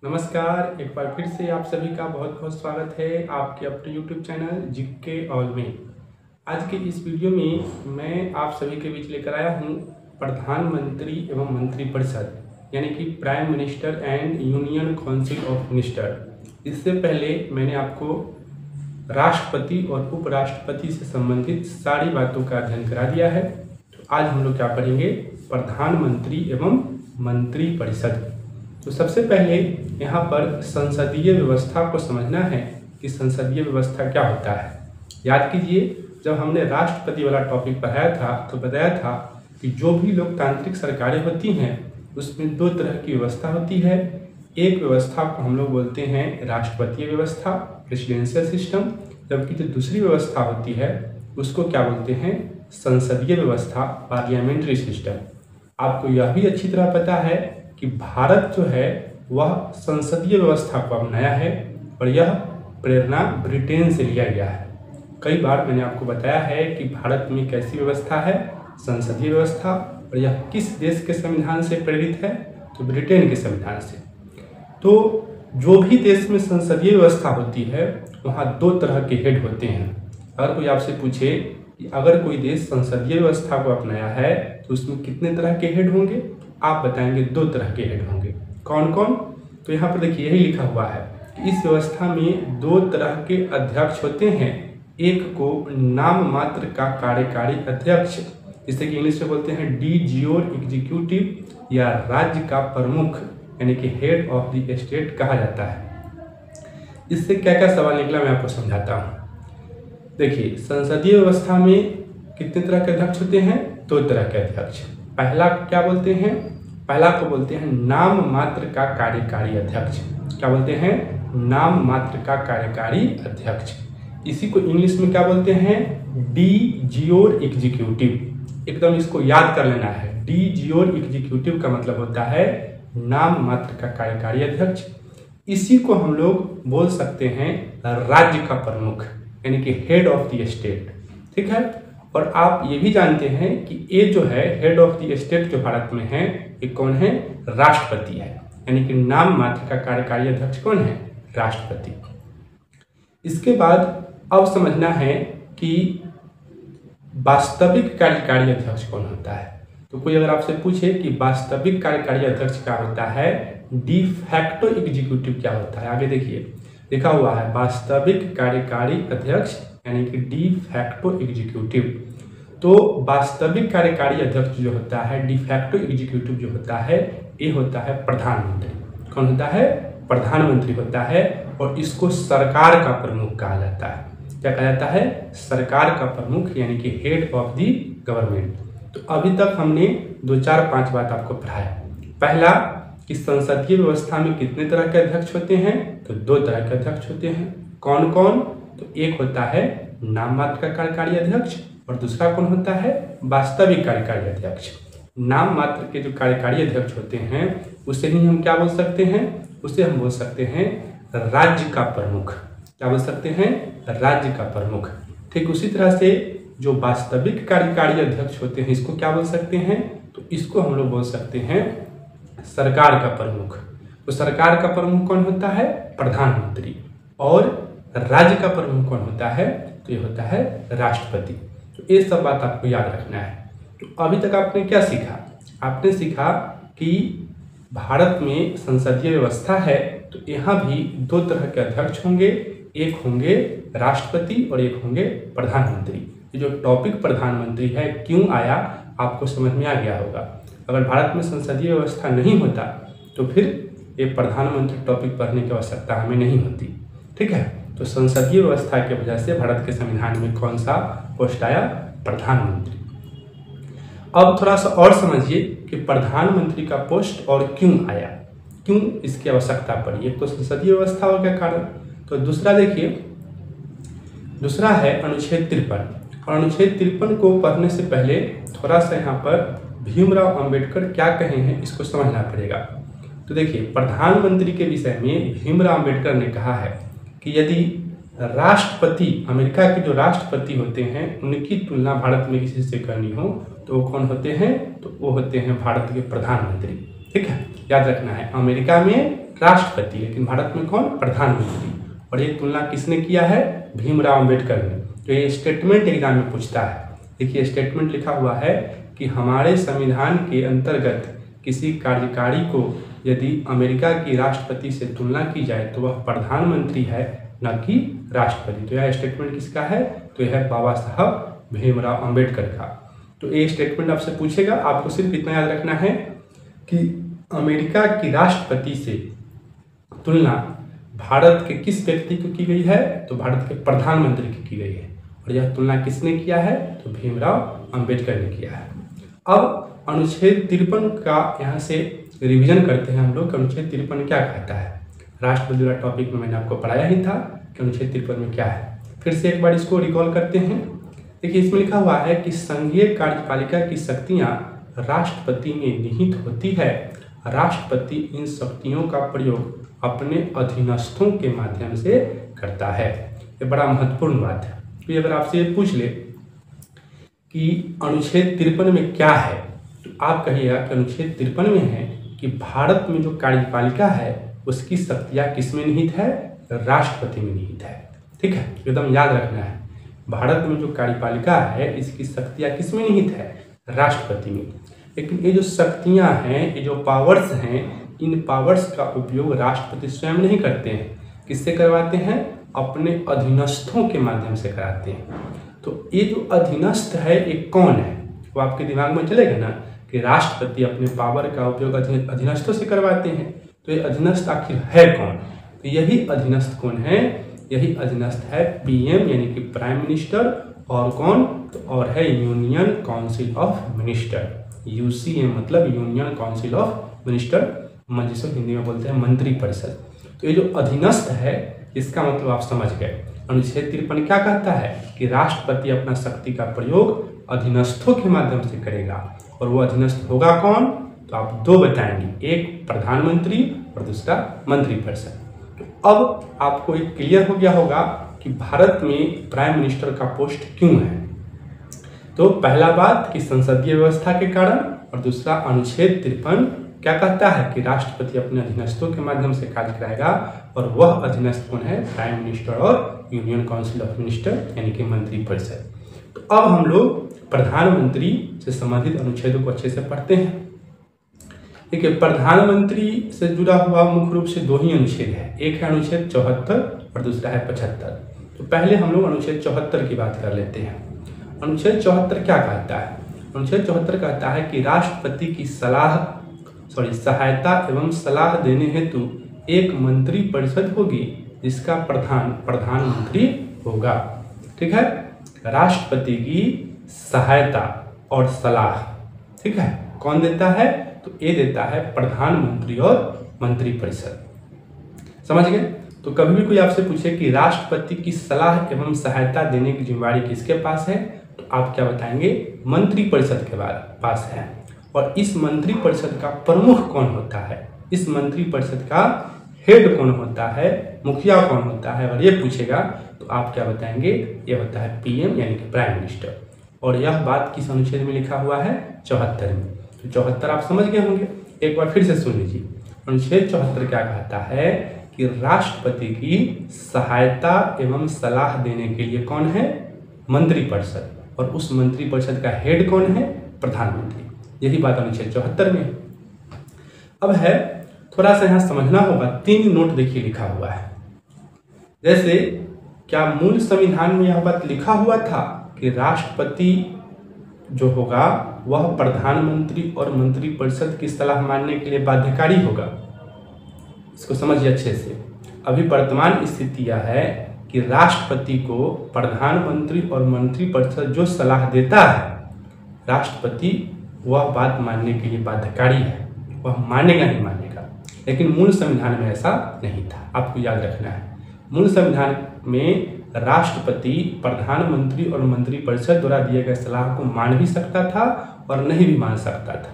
नमस्कार, एक बार फिर से आप सभी का बहुत बहुत स्वागत है आपके अपने यूट्यूब चैनल जीके ऑल में। आज के इस वीडियो में मैं आप सभी के बीच लेकर आया हूँ प्रधानमंत्री एवं मंत्रिपरिषद, यानी कि prime minister and union council of minister. इससे पहले मैंने आपको राष्ट्रपति और उपराष्ट्रपति से संबंधित सारी बातों का अध्ययन करा दिया है। तो आज हम लोग क्या पढ़ेंगे, प्रधानमंत्री एवं मंत्रिपरिषद। तो सबसे पहले यहाँ पर संसदीय व्यवस्था को समझना है कि संसदीय व्यवस्था क्या होता है। याद कीजिए, जब हमने राष्ट्रपति वाला टॉपिक पढ़ाया था तो बताया था कि जो भी लोकतांत्रिक सरकारें होती हैं उसमें दो तरह की व्यवस्था होती है। एक व्यवस्था को हम लोग बोलते हैं राष्ट्रपतीय व्यवस्था, प्रेसिडेंशियल सिस्टम, जबकि जो दूसरी व्यवस्था होती है उसको क्या बोलते हैं, संसदीय व्यवस्था, पार्लियामेंट्री सिस्टम। आपको यह भी अच्छी तरह पता है कि भारत जो है वह संसदीय व्यवस्था को अपनाया है और यह प्रेरणा ब्रिटेन से लिया गया है। कई बार मैंने आपको बताया है कि भारत में कैसी व्यवस्था है, संसदीय व्यवस्था, और यह किस देश के संविधान से प्रेरित है, तो ब्रिटेन के संविधान से। तो जो भी देश में संसदीय व्यवस्था होती है वहाँ दो तरह के हेड होते हैं। अगर कोई आपसे पूछे कि अगर कोई देश संसदीय व्यवस्था को अपनाया है तो उसमें कितने तरह के हेड होंगे, आप बताएंगे दो तरह के हेड होंगे। कौन कौन? तो यहाँ पर देखिए यही लिखा हुआ है कि इस व्यवस्था में दो तरह के अध्यक्ष होते हैं। एक को नाम मात्र का कार्यकारी अध्यक्ष, जिसे कि इंग्लिश में बोलते हैं डी जियोर एग्जीक्यूटिव, या राज्य का प्रमुख यानी कि हेड ऑफ द स्टेट कहा जाता है। इससे क्या क्या सवाल निकला मैं आपको समझाता हूँ। देखिए, संसदीय व्यवस्था में कितने तरह के अध्यक्ष होते हैं? दो तरह के अध्यक्ष। पहला क्या बोलते हैं? पहला को बोलते हैं नाम मात्र का कार्यकारी अध्यक्ष। क्या बोलते हैं? नाम मात्र का कार्यकारी अध्यक्ष। इसी को इंग्लिश में क्या बोलते हैं? डी जियोर एग्जीक्यूटिव। एकदम इसको याद कर लेना है। डी जियोर एग्जीक्यूटिव का मतलब होता है नाम मात्र का कार्यकारी अध्यक्ष। इसी को हम लोग बोल सकते हैं राज्य का प्रमुख, यानी कि हेड ऑफ द स्टेट। ठीक है। और आप ये भी जानते हैं कि ये जो है हेड ऑफ द स्टेट जो भारत में है, ये कौन है? राष्ट्रपति है। यानी कि नाम मात्र का कार्यकारी अध्यक्ष कौन है? राष्ट्रपति। इसके बाद अब समझना है कि वास्तविक कार्यकारी अध्यक्ष कौन होता है। तो कोई अगर आपसे पूछे कि वास्तविक कार्यकारी अध्यक्ष क्या होता है, डी फैक्टो एग्जीक्यूटिव क्या होता है, आगे देखिए लिखा हुआ है वास्तविक कार्यकारी अध्यक्ष यानी कि डी फैक्टो एग्जीक्यूटिव। तो वास्तविक कार्यकारी अध्यक्ष जो होता है, डी फैक्टो एग्जीक्यूटिव जो होता है, ये होता है प्रधानमंत्री। कौन होता है? प्रधानमंत्री होता है। और इसको सरकार का प्रमुख कहा जाता है। क्या कहा जाता है? सरकार का प्रमुख, यानी कि हेड ऑफ द गवर्नमेंट। तो अभी तक हमने 2 4 5 बात आपको पढ़ाया। पहला कि संसदीय व्यवस्था में कितने तरह के अध्यक्ष होते हैं, तो दो तरह के अध्यक्ष होते हैं। कौन कौन? तो एक होता है नाम मात्र का कार्यकारी अध्यक्ष और दूसरा कौन होता है? वास्तविक कार्यकारी अध्यक्ष। नाम मात्र के जो कार्यकारी अध्यक्ष होते हैं उसे ही हम क्या बोल सकते हैं? उसे हम बोल सकते हैं राज्य का प्रमुख। क्या बोल सकते हैं? राज्य का प्रमुख। ठीक उसी तरह से जो वास्तविक कार्यकारी अध्यक्ष होते हैं इसको क्या बोल सकते हैं? तो इसको हम लोग बोल सकते हैं सरकार का प्रमुख। तो सरकार का प्रमुख कौन होता है? प्रधानमंत्री। और राज्य का प्रमुख कौन होता है? तो ये होता है राष्ट्रपति। तो ये सब बात आपको याद रखना है। तो अभी तक आपने क्या सीखा? आपने सीखा कि भारत में संसदीय व्यवस्था है तो यहाँ भी दो तरह के अध्यक्ष होंगे। एक होंगे राष्ट्रपति और एक होंगे प्रधानमंत्री। ये जो टॉपिक प्रधानमंत्री है क्यों आया आपको समझ में आ गया होगा। अगर भारत में संसदीय व्यवस्था नहीं होता तो फिर ये प्रधानमंत्री टॉपिक पढ़ने की आवश्यकता हमें नहीं होती। ठीक है। तो संसदीय व्यवस्था की वजह से भारत के संविधान में कौन सा पोस्ट आया? प्रधानमंत्री। अब थोड़ा सा और समझिए कि प्रधानमंत्री का पोस्ट और क्यों आया, क्यों इसकी आवश्यकता पड़ी। एक तो संसदीय व्यवस्था हो गया कारण, तो दूसरा देखिए, दूसरा है अनुच्छेद 53। और अनुच्छेद 53 को पढ़ने से पहले थोड़ा सा यहाँ पर भीमराव अंबेडकर क्या कहे हैं इसको समझना पड़ेगा। तो देखिए, प्रधानमंत्री के विषय में भीमराव अंबेडकर ने कहा है कि यदि राष्ट्रपति, अमेरिका के जो राष्ट्रपति होते हैं उनकी तुलना भारत में किसी से करनी हो तो वो कौन होते हैं? तो वो होते हैं भारत के प्रधानमंत्री। ठीक है, याद रखना है। अमेरिका में राष्ट्रपति, लेकिन भारत में कौन, प्रधानमंत्री। और ये तुलना किसने किया है, भीमराव अंबेडकर ने। तो ये स्टेटमेंट एग्जाम में पूछता है। देखिए स्टेटमेंट लिखा हुआ है कि हमारे संविधान के अंतर्गत किसी कार्यकारी को यदि अमेरिका की राष्ट्रपति से तुलना की जाए तो वह प्रधानमंत्री है, न कि राष्ट्रपति। तो यह स्टेटमेंट किसका है, तो यह है बाबा साहब भीमराव अंबेडकर का। तो ये स्टेटमेंट आपसे पूछेगा, आपको सिर्फ इतना याद रखना है कि अमेरिका की राष्ट्रपति से तुलना भारत के किस व्यक्ति को की गई है, तो भारत के प्रधानमंत्री की गई है। और यह तुलना किसने किया है, तो भीमराव अंबेडकर ने किया है। अब अनुच्छेद 53 का यहाँ से रिवीजन करते हैं हम लोग। अनुच्छेद 53 क्या कहता है। राष्ट्रपति वाला टॉपिक में मैंने आपको पढ़ाया ही था कि अनुच्छेद 53 में क्या है। फिर से एक बार इसको रिकॉल करते हैं। देखिए इसमें लिखा हुआ है कि संघीय कार्यपालिका की शक्तियाँ राष्ट्रपति में निहित होती है। राष्ट्रपति इन शक्तियों का प्रयोग अपने अधीनस्थों के माध्यम से करता है। ये बड़ा महत्वपूर्ण बात है। तो अगर आपसे ये पूछ ले कि अनुच्छेद 53 में क्या है, तो आप कहिएगा कि अनुच्छेद 53 में है कि भारत में जो कार्यपालिका है उसकी शक्तियाँ किस में निहित है, राष्ट्रपति में निहित है। ठीक है, एकदम याद रखना है। भारत में जो कार्यपालिका है इसकी शक्तियाँ किस में निहित है, राष्ट्रपति में। लेकिन ये जो शक्तियाँ हैं, ये जो पावर्स हैं, इन पावर्स का उपयोग राष्ट्रपति स्वयं नहीं करते हैं। किससे करवाते हैं, अपने अधीनस्थों के माध्यम से कराते हैं। तो ये जो अधीनस्थ है ये कौन है, वो आपके दिमाग में चलेगा ना कि राष्ट्रपति अपने पावर का उपयोग अधीनस्थों से करवाते हैं। तो ये अधीनस्थ आखिर है कौन, तो यही अधीनस्थ कौन है, यही अधीनस्थ है पीएम यानी कि प्राइम मिनिस्टर। और कौन, तो और है union council of minister. UCM मतलब यूनियन काउंसिल ऑफ मिनिस्टर, जिसको हिंदी में बोलते हैं मंत्री परिषद। तो ये जो अधीनस्थ है इसका मतलब आप समझ गए। अनुच्छेद 53 क्या कहता है कि राष्ट्रपति अपना शक्ति का प्रयोग अधीनस्थों के माध्यम से करेगा। और वो अधीनस्थ होगा कौन, तो आप दो बताएंगे, एक प्रधानमंत्री और दूसरा मंत्रिपरिषद। तो अब आपको एक क्लियर हो गया होगा कि भारत में प्राइम मिनिस्टर का पोस्ट क्यों है। तो पहला बात कि संसदीय व्यवस्था के कारण, और दूसरा अनुच्छेद 53 क्या कहता है कि राष्ट्रपति अपने अधीनस्थों के माध्यम से कार्य कराएगा। और वह अधीनस्थ कौन है, प्राइम मिनिस्टर और यूनियन काउंसिल ऑफ मिनिस्टर यानी कि मंत्रिपरिषद। तो अब हम लोग प्रधानमंत्री से संबंधित अनुच्छेदों को अच्छे से पढ़ते हैं। देखिए प्रधानमंत्री से जुड़ा हुआ मुख्य रूप से दो ही अनुच्छेद है, एक है अनुच्छेद 74 और दूसरा है 75। तो पहले हम लोग अनुच्छेद 74 की बात कर लेते हैं। अनुच्छेद 74 क्या कहता है, अनुच्छेद 74 कहता है कि राष्ट्रपति की सहायता एवं सलाह देने हेतु एक मंत्री परिषद होगी जिसका प्रधान प्रधानमंत्री होगा। ठीक है, राष्ट्रपति की सहायता और सलाह, ठीक है, कौन देता है, तो ये देता है प्रधानमंत्री और मंत्रिपरिषद। समझ गए। तो कभी भी कोई आपसे पूछे कि राष्ट्रपति की सलाह एवं सहायता देने की जिम्मेदारी किसके पास है, तो आप क्या बताएंगे, मंत्रिपरिषद के पास है। और इस मंत्रिपरिषद का प्रमुख कौन होता है, इस मंत्रिपरिषद का हेड कौन होता है, मुखिया कौन होता है, और ये पूछेगा तो आप क्या बताएंगे, ये होता है पीएम यानी कि प्राइम मिनिस्टर। और यह बात किस अनुच्छेद में लिखा हुआ है, 74 में। तो 74 आप समझ गए होंगे, एक बार फिर से सुन लीजिए। अनुच्छेद 74 क्या कहता है कि राष्ट्रपति की सहायता एवं सलाह देने के लिए कौन है, मंत्रिपरिषद। और उस मंत्रिपरिषद का हेड कौन है, प्रधानमंत्री। यही बात अनुच्छेद 74 में। अब है थोड़ा सा यहाँ समझना होगा, 3 नोट देखिए लिखा हुआ है। जैसे क्या मूल संविधान में यह बात लिखा हुआ था कि राष्ट्रपति जो होगा वह प्रधानमंत्री और मंत्रिपरिषद की सलाह मानने के लिए बाध्यकारी होगा। इसको समझिए अच्छे से। अभी वर्तमान स्थिति यह है कि राष्ट्रपति को प्रधानमंत्री और मंत्रिपरिषद जो सलाह देता है, राष्ट्रपति वह बात मानने के लिए बाध्यकारी है, वह मानेगा ही मानेगा। लेकिन मूल संविधान में ऐसा नहीं था, आपको याद रखना है। मूल संविधान में राष्ट्रपति प्रधानमंत्री और मंत्रिपरिषद द्वारा दिए गए सलाह को मान भी सकता था और नहीं भी मान सकता था।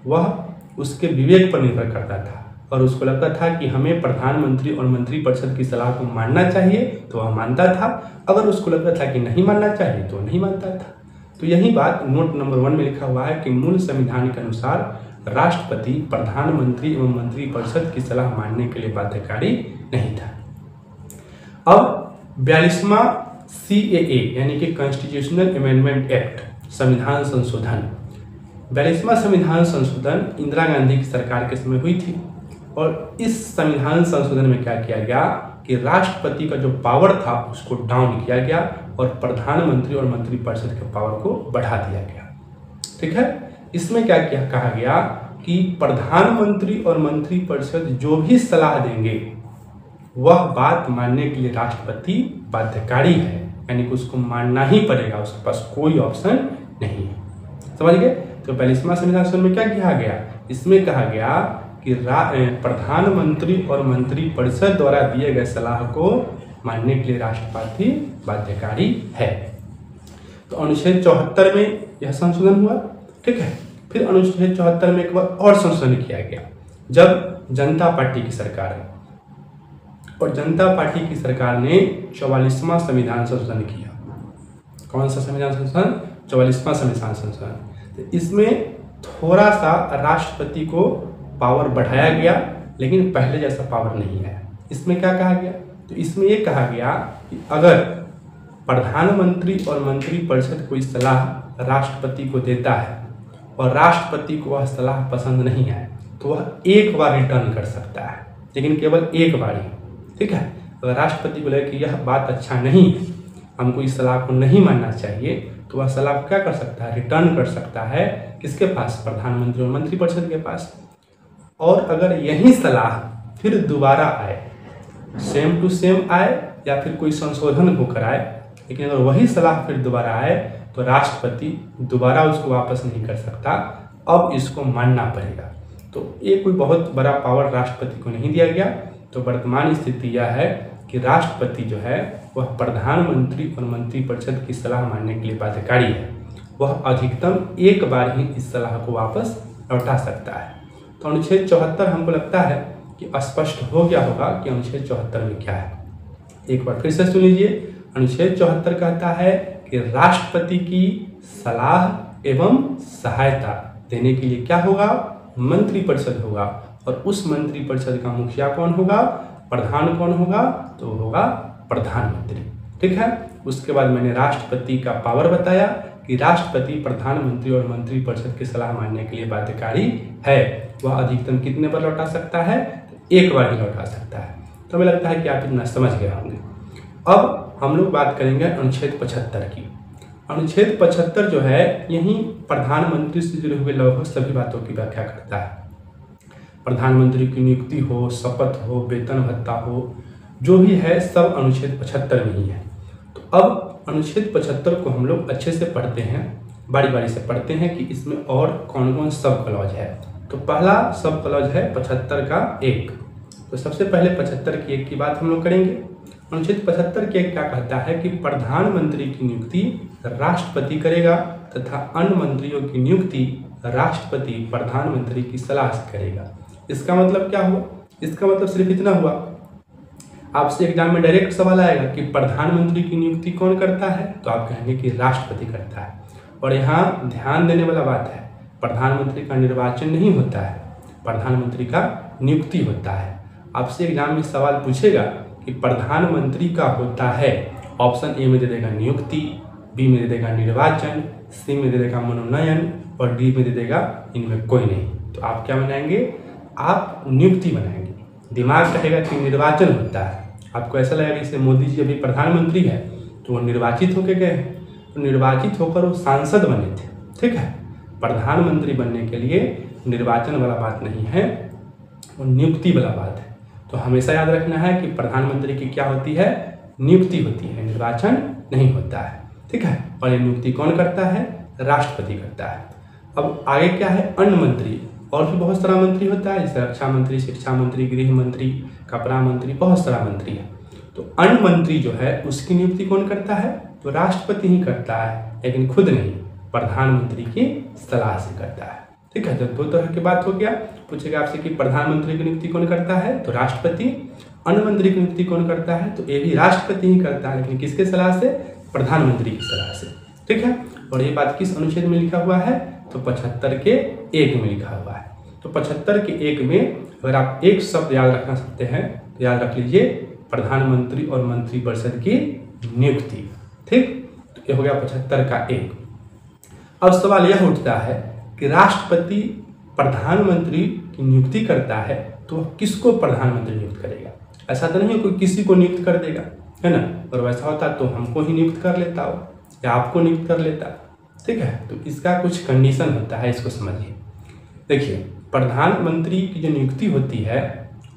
वह उसके विवेक पर निर्भर करता था और उसको लगता था कि हमें प्रधानमंत्री और मंत्रिपरिषद की सलाह को मानना चाहिए तो वह मानता था, अगर उसको लगता था कि नहीं मानना चाहिए तो नहीं मानता था। तो यही बात नोट नंबर 1 में लिखा हुआ है कि मूल संविधान के अनुसार राष्ट्रपति प्रधानमंत्री एवं मंत्रिपरिषद की सलाह मानने के लिए बाध्यकारी नहीं था। अब 42वां CAA यानी कि कॉन्स्टिट्यूशनल अमेंडमेंट एक्ट, संविधान संशोधन, 42वां संविधान संशोधन इंदिरा गांधी की सरकार के समय हुई थी। और इस संविधान संशोधन में क्या किया गया कि राष्ट्रपति का जो पावर था उसको डाउन किया गया और प्रधानमंत्री और मंत्रिपरिषद के पावर को बढ़ा दिया गया। ठीक है, इसमें क्या कहा गया कि प्रधानमंत्री और मंत्रिपरिषद जो भी सलाह देंगे वह बात मानने के लिए राष्ट्रपति बाध्यकारी है, यानी कि उसको मानना ही पड़ेगा, उसके पास कोई ऑप्शन नहीं है। समझ गए? तो 42वां संविधान संशोधन में क्या कहा गया, इसमें कहा गया कि प्रधानमंत्री और मंत्रिपरिषद द्वारा दिए गए सलाह को मानने के लिए राष्ट्रपति बाध्यकारी है। तो अनुच्छेद 74 में यह संशोधन हुआ। ठीक है, फिर अनुच्छेद 74 में एक बार और संशोधन किया गया जब जनता पार्टी की सरकार है, और जनता पार्टी की सरकार ने 44वां संविधान संशोधन किया। कौन सा संविधान संशोधन? 44वां संविधान संशोधन। तो इसमें थोड़ा सा राष्ट्रपति को पावर बढ़ाया गया, लेकिन पहले जैसा पावर नहीं है। इसमें क्या कहा गया, तो इसमें ये कहा गया कि अगर प्रधानमंत्री और मंत्रिपरिषद कोई सलाह राष्ट्रपति को देता है और राष्ट्रपति को वह सलाह पसंद नहीं है तो वह एक बार रिटर्न कर सकता है, लेकिन केवल एक बार ही। ठीक है, अगर राष्ट्रपति को लगे कि यह बात अच्छा नहीं है, हमको इस सलाह को नहीं मानना चाहिए, तो वह सलाह क्या कर सकता है, रिटर्न कर सकता है। किसके पास? प्रधानमंत्री और मंत्रिपरिषद के पास। और अगर यही सलाह फिर दोबारा आए, सेम टू सेम आए या फिर कोई संशोधन होकर आए, लेकिन अगर वही सलाह फिर दोबारा आए तो राष्ट्रपति दोबारा उसको वापस नहीं कर सकता, अब इसको मानना पड़ेगा। तो ये कोई बहुत बड़ा पावर राष्ट्रपति को नहीं दिया गया। तो वर्तमान स्थिति यह है कि राष्ट्रपति जो है वह प्रधानमंत्री और मंत्रिपरिषद की सलाह मानने के लिए बाध्यकारी है। वह अधिकतम एक बार ही इस सलाह को वापस लौटा सकता है। तो अनुच्छेद 74 हमको लगता है कि स्पष्ट हो गया होगा कि अनुच्छेद 74 में क्या है। एक बार फिर से सुन लीजिए। अनुच्छेद 74 कहता है कि राष्ट्रपति की सलाह एवं सहायता देने के लिए क्या होगा, मंत्रिपरिषद होगा। और उस मंत्रिपरिषद का मुखिया कौन होगा, प्रधान कौन होगा, तो होगा प्रधानमंत्री। ठीक है, उसके बाद मैंने राष्ट्रपति का पावर बताया कि राष्ट्रपति प्रधानमंत्री और मंत्रिपरिषद की सलाह मानने के लिए बाध्यकारी है। वह अधिकतम कितने बार लौटा सकता है, एक बार ही लौटा सकता है। तो हमें लगता है कि आप इतना समझ गए होंगे। अब हम लोग बात करेंगे अनुच्छेद 75 की। अनुच्छेद 75 जो है यही प्रधानमंत्री से जुड़े हुए लगभग सभी बातों की व्याख्या करता है। प्रधानमंत्री की नियुक्ति हो, शपथ हो, वेतन भत्ता हो, जो भी है सब अनुच्छेद 75 में ही है। तो अब अनुच्छेद 75 को हम लोग अच्छे से पढ़ते हैं, बारी बारी से पढ़ते हैं कि इसमें और कौन कौन सब क्लॉज है। तो पहला सब क्लॉज है 75 का 1। तो सबसे पहले 75 की 1 की बात हम लोग करेंगे। अनुच्छेद 75 के 1 क्या कहता है कि प्रधानमंत्री की नियुक्ति राष्ट्रपति करेगा तथा अन्य मंत्रियों की नियुक्ति राष्ट्रपति प्रधानमंत्री की सलाह से करेगा। इसका मतलब क्या हुआ? इसका मतलब सिर्फ इतना हुआ, आपसे एग्जाम में डायरेक्ट सवाल आएगा कि प्रधानमंत्री की नियुक्ति कौन करता है, तो आप कहेंगे कि राष्ट्रपति करता है। और यहाँ ध्यान देने वाला बात है, प्रधानमंत्री का निर्वाचन नहीं होता है, प्रधानमंत्री का नियुक्ति होता है। आपसे एग्जाम में सवाल पूछेगा कि प्रधानमंत्री का होता है, ऑप्शन ए में दे देगा नियुक्ति, बी में दे देगा निर्वाचन, सी में दे देगा मनोनयन और डी में दे देगा इनमें कोई नहीं। तो आप क्या बनाएंगे? आप नियुक्ति बनाएंगे। दिमाग कहेगा कि निर्वाचन होता है, आपको ऐसा लगेगा कि जैसे मोदी जी अभी प्रधानमंत्री है तो वो निर्वाचित होकर गए हैं, तो निर्वाचित होकर वो सांसद बने थे। ठीक है, प्रधानमंत्री बनने के लिए निर्वाचन वाला बात नहीं है, वो नियुक्ति वाला बात है। तो हमेशा याद रखना है कि प्रधानमंत्री की क्या होती है, नियुक्ति होती है, निर्वाचन नहीं होता है। ठीक है, और ये नियुक्ति कौन करता है? राष्ट्रपति करता है। अब आगे क्या है? अन्य मंत्री, और भी बहुत सारा मंत्री होता है, जैसे रक्षा मंत्री, शिक्षा मंत्री, गृह मंत्री, कपड़ा मंत्री, बहुत सारा मंत्री है। तो अन्य मंत्री जो है उसकी नियुक्ति कौन करता है? तो राष्ट्रपति ही करता है, लेकिन खुद नहीं, प्रधानमंत्री की सलाह से करता है। ठीक है, तो दो तरह की बात हो गया। पूछेगा आपसे कि प्रधानमंत्री की नियुक्ति कौन करता है, तो राष्ट्रपति। अन्य मंत्री की नियुक्ति कौन करता है, तो ये भी राष्ट्रपति ही करता है, लेकिन किसके सलाह से? प्रधानमंत्री की सलाह से। ठीक है, और ये बात किस अनुच्छेद में लिखा हुआ है? तो 75 के 1 में लिखा हुआ है। तो 75 के एक में अगर आप एक शब्द याद रखना चाहते हैं तो याद रख लीजिए प्रधानमंत्री और मंत्रिपरिषद की नियुक्ति। ठीक, तो ये हो गया 75 का एक। अब सवाल यह उठता है कि राष्ट्रपति प्रधानमंत्री की नियुक्ति करता है तो वह किसको प्रधानमंत्री नियुक्त करेगा? ऐसा तो नहीं है कोई किसी को नियुक्त कर देगा, है ना। और वैसा होता तो हमको ही नियुक्त कर लेता हो या आपको नियुक्त कर लेता। ठीक है, तो इसका कुछ कंडीशन होता है, इसको समझिए। देखिए, प्रधानमंत्री की जो नियुक्ति होती है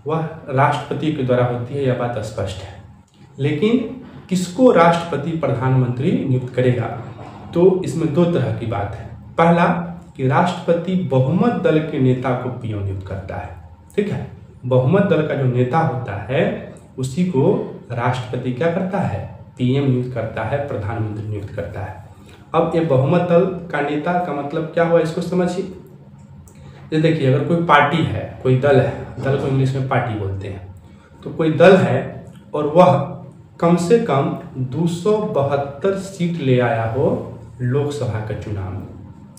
वह राष्ट्रपति के द्वारा होती है, यह बात स्पष्ट है। लेकिन किसको राष्ट्रपति प्रधानमंत्री नियुक्त करेगा तो इसमें दो तरह की बात है। पहला कि राष्ट्रपति बहुमत दल के नेता को पीएम नियुक्त करता है। ठीक है, बहुमत दल का जो नेता होता है उसी को राष्ट्रपति क्या करता है? पीएम नियुक्त करता है, प्रधानमंत्री नियुक्त करता है। अब ये बहुमत दल का नेता का मतलब क्या हुआ, इसको समझिए। ये देखिए, अगर कोई पार्टी है, कोई दल है, दल को इंग्लिश में पार्टी बोलते हैं, तो कोई दल है और वह कम से कम 272 सीट ले आया हो लोकसभा के चुनाव में।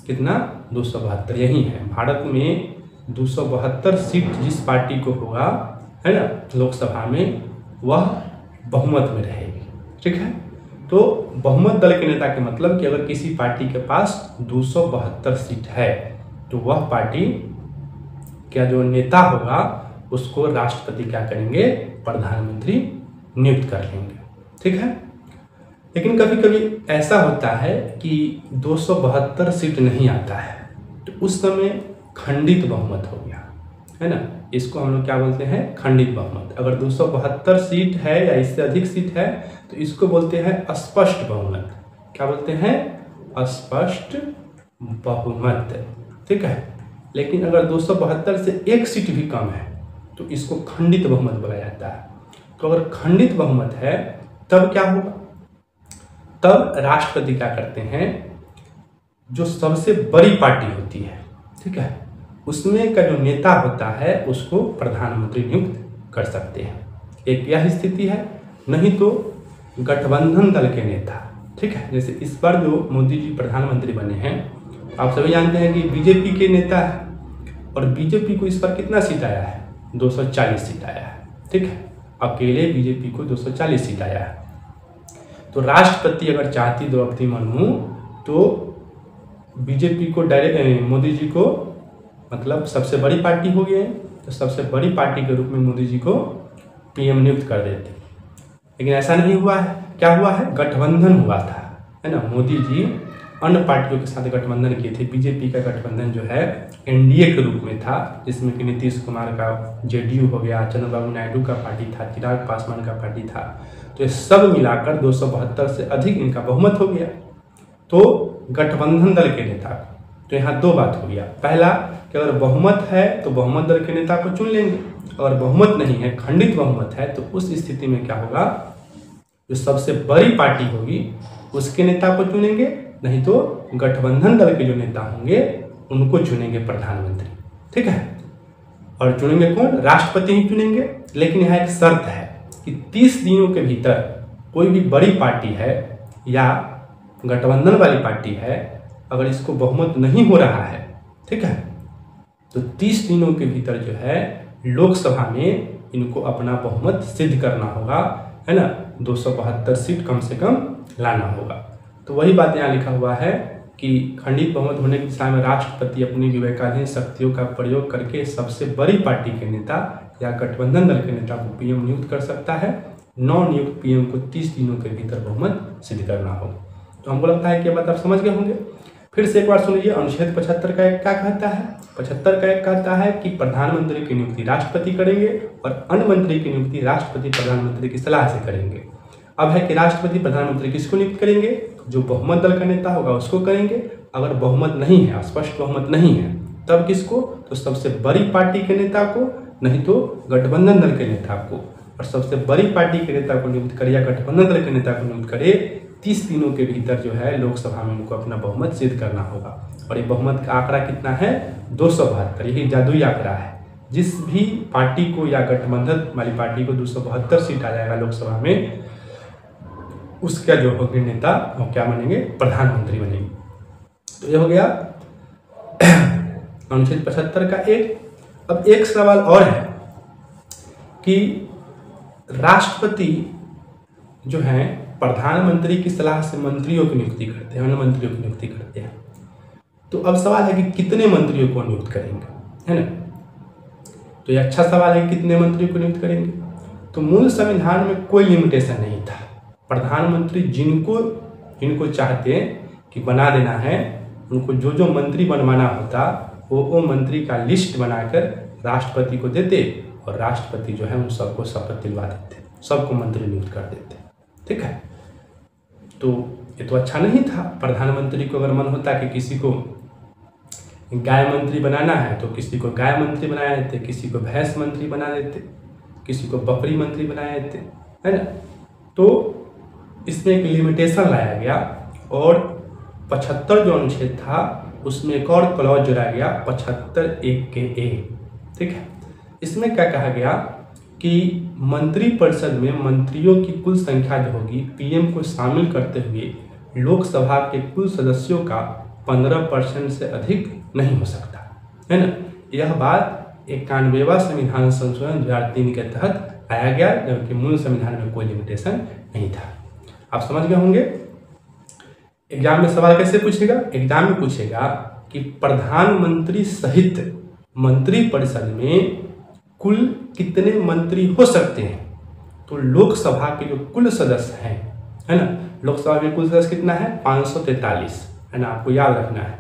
कितना? 272। यही है भारत में 272 सीट जिस पार्टी को होगा, है ना, लोकसभा में, वह बहुमत में रहेगी। ठीक है, तो बहुमत दल के नेता के मतलब कि अगर किसी पार्टी के पास 272 सीट है तो वह पार्टी का जो नेता होगा उसको राष्ट्रपति क्या करेंगे? प्रधानमंत्री नियुक्त कर लेंगे। ठीक है, लेकिन कभी कभी ऐसा होता है कि 272 सीट नहीं आता है, तो उस समय खंडित बहुमत हो गया, है ना। इसको हम लोग क्या बोलते हैं? खंडित बहुमत। अगर 272 सीट है या इससे अधिक सीट है तो इसको बोलते हैं स्पष्ट बहुमत। क्या बोलते हैं? स्पष्ट बहुमत। ठीक है, लेकिन अगर 272 से एक सीट भी कम है तो इसको खंडित बहुमत बोला जाता है। तो अगर खंडित बहुमत है तब क्या होगा? तब राष्ट्रपति क्या करते हैं, जो सबसे बड़ी पार्टी होती है, ठीक है, उसमें का जो नेता होता है उसको प्रधानमंत्री नियुक्त कर सकते हैं। एक यह स्थिति है, नहीं तो गठबंधन दल के नेता। ठीक है, जैसे इस बार जो मोदी जी प्रधानमंत्री बने हैं, आप सभी जानते हैं कि बीजेपी के नेता है और बीजेपी को इस बार कितना सीट आया है? 240 सीट आया है। ठीक है, अकेले बीजेपी को 240 सीट आया है। तो राष्ट्रपति अगर चाहती द्रौपदी मुर्मू तो बीजेपी को डायरेक्ट मोदी जी को, मतलब सबसे बड़ी पार्टी हो गई है तो सबसे बड़ी पार्टी के रूप में मोदी जी को पीएम नियुक्त कर देते। लेकिन ऐसा नहीं हुआ है। क्या हुआ है? गठबंधन हुआ था, है ना। मोदी जी अन्य पार्टियों के साथ गठबंधन किए थे। बीजेपी का गठबंधन जो है एनडीए के रूप में था, जिसमें कि नीतीश कुमार का जेडीयू हो गया, चंद्रबाबू नायडू का पार्टी था, चिराग पासवान का पार्टी था। तो ये सब मिलाकर 272 से अधिक इनका बहुमत हो गया। तो गठबंधन दल के नेता को, तो यहाँ दो बात हो गया। पहला कि अगर बहुमत है तो बहुमत दल के नेता को चुन लेंगे, अगर बहुमत नहीं है, खंडित बहुमत है, तो उस स्थिति में क्या होगा, जो सबसे बड़ी पार्टी होगी उसके नेता को चुनेंगे, नहीं तो गठबंधन दल के जो नेता होंगे उनको चुनेंगे प्रधानमंत्री। ठीक है, और चुनेंगे कौन? राष्ट्रपति ही चुनेंगे। लेकिन यहाँ एक शर्त है कि 30 दिनों के भीतर कोई भी बड़ी पार्टी है या गठबंधन वाली पार्टी है, अगर इसको बहुमत नहीं हो रहा है, ठीक है, तो 30 दिनों के भीतर जो है लोकसभा में इनको अपना बहुमत सिद्ध करना होगा, है ना। 272 सीट कम से कम लाना होगा। तो वही बात यहाँ लिखा हुआ है कि खंडित बहुमत होने की दिशा में राष्ट्रपति अपनी विवेकाधीन शक्तियों का प्रयोग करके सबसे बड़ी पार्टी के नेता या गठबंधन दल के नेता को पीएम नियुक्त कर सकता है। नव नियुक्त पीएम को 30 दिनों के भीतर बहुमत सिद्ध करना होगा। तो हमको लगता है कि बात आप समझ गए होंगे। फिर से एक बार सुन लीजिए, अनुच्छेद 75 का एक क्या कहता है? 75 का एक कहता है कि प्रधानमंत्री की नियुक्ति राष्ट्रपति करेंगे और अन्य मंत्री की नियुक्ति राष्ट्रपति प्रधानमंत्री की सलाह से करेंगे। अब है कि राष्ट्रपति प्रधानमंत्री किसको नियुक्त करेंगे? जो बहुमत दल का नेता होगा उसको करेंगे। अगर बहुमत नहीं है, स्पष्ट बहुमत नहीं है, तब किसको? तो सबसे बड़ी पार्टी के नेता को, नहीं तो गठबंधन दल के नेता को। और सबसे बड़ी पार्टी के नेता को नियुक्त करे या गठबंधन दल के नेता को नियुक्त करे, 30 दिनों के भीतर जो है लोकसभा में उनको अपना बहुमत सिद्ध करना होगा। और ये बहुमत का आंकड़ा कितना है? 272। यही जादुई आंकड़ा है। जिस भी पार्टी को या गठबंधन वाली पार्टी को 272 सीट आ जाएगा लोकसभा में, उसका जो होंगे नेता वो क्या बनेंगे? प्रधानमंत्री बनेंगे। तो ये हो गया अनुच्छेद 75 का एक। अब एक सवाल और है कि राष्ट्रपति जो है प्रधानमंत्री की सलाह से मंत्रियों की नियुक्ति करते हैं, अन्य मंत्रियों की नियुक्ति करते हैं। तो अब सवाल है कि कितने मंत्रियों को नियुक्त करेंगे, है ना। तो ये अच्छा सवाल है, कितने मंत्रियों को नियुक्त करेंगे। तो मूल संविधान में कोई लिमिटेशन नहीं था। प्रधानमंत्री जिनको चाहते कि बना देना है, उनको जो जो मंत्री बनवाना होता वो मंत्री का लिस्ट बनाकर राष्ट्रपति को देते और राष्ट्रपति जो है उन सबको शपथ दिलवा देते, सबको मंत्री नियुक्त कर देते। ठीक है, तो ये तो अच्छा नहीं था। प्रधानमंत्री को अगर मन होता कि किसी को गाय मंत्री बनाना है तो किसी को गाय मंत्री बना देते, किसी को भैंस मंत्री बना देते, किसी को बकरी मंत्री बना देते, है ना। तो इसमें एक लिमिटेशन लाया गया और 75 जो अनुच्छेद था उसमें एक और क्लॉज जोड़ा गया 75(1) के ए। ठीक है, इसमें क्या कहा गया कि मंत्री परिषद में मंत्रियों की कुल संख्या जो होगी पीएम को शामिल करते हुए लोकसभा के कुल सदस्यों का 15% से अधिक नहीं हो सकता, है ना। यह बात 91वां संविधान संशोधन 2003 के तहत आया गया, जबकि मूल संविधान में कोई लिमिटेशन नहीं था। आप समझ गए होंगे। एग्जाम में सवाल कैसे पूछेगा, एग्जाम में पूछेगा कि प्रधानमंत्री सहित मंत्री परिषद में कुल कितने मंत्री हो सकते हैं। तो लोकसभा के जो कुल सदस्य हैं, है ना, लोकसभा के कुल सदस्य कितना है 543, है ना, आपको याद रखना है।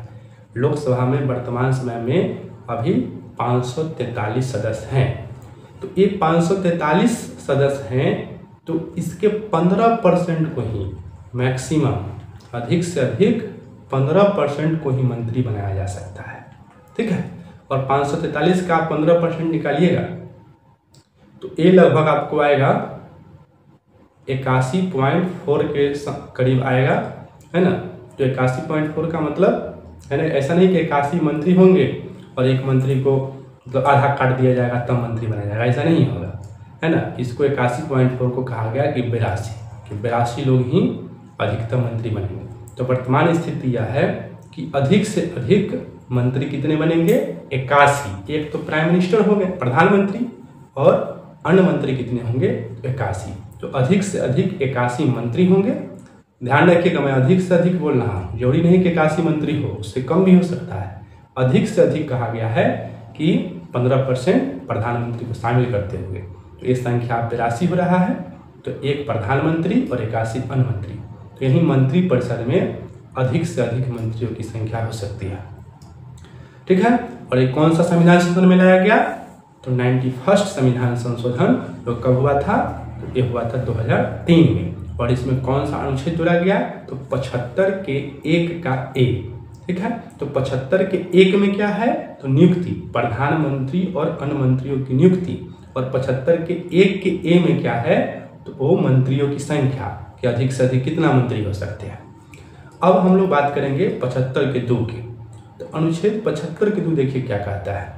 लोकसभा में वर्तमान समय में अभी 543 सदस्य हैं। तो ये 543 सदस्य हैं, तो इसके 15% को ही मैक्सिमम, अधिक से अधिक 15% को ही मंत्री बनाया जा सकता है। ठीक है, और 543 का 15% निकालिएगा तो ये लगभग आपको आएगा 81.4 के करीब आएगा, है ना। तो 81.4 का मतलब है ना, ऐसा नहीं कि 81 मंत्री होंगे और एक मंत्री को मतलब आधा काट दिया जाएगा तब मंत्री बनाया जाएगा, ऐसा नहीं होगा, है ना। इसको 81.4 को कहा गया कि 82 लोग ही अधिकतम मंत्री बनेंगे। तो वर्तमान स्थिति यह है कि अधिक से अधिक मंत्री कितने बनेंगे 81। एक तो प्राइम मिनिस्टर होंगे, प्रधानमंत्री, और अन्य मंत्री कितने होंगे 81। तो अधिक से अधिक 81 मंत्री होंगे। ध्यान रखिएगा, मैं अधिक से अधिक बोल रहा हूँ, जरूरी नहीं कि 81 मंत्री हो, उससे कम भी हो सकता है। अधिक से अधिक कहा गया है कि 15% प्रधानमंत्री को शामिल करते हुए। तो ये संख्या 82 हो रहा है। तो एक प्रधानमंत्री और 81 अन्य मंत्री, तो यही मंत्री परिषद में अधिक से अधिक मंत्रियों की संख्या हो सकती है। ठीक है, और ये कौन सा संविधान संशोधन में लाया गया, तो 91वां संविधान संशोधन जो कब हुआ था, तो ये हुआ था 2003 में। और इसमें कौन सा अनुच्छेद जोड़ा गया, तो 75 के 1 का ए। ठीक है, तो 75 के 1 में क्या है, तो नियुक्ति, प्रधानमंत्री और अन्य मंत्रियों की नियुक्ति। और 75 के 1 के ए में क्या है, तो वो मंत्रियों की संख्या कि अधिक से अधिक कितना मंत्री हो सकते हैं। अब हम लोग बात करेंगे 75 के 2 की। तो अनुच्छेद 75 के 2 देखिए क्या कहता है।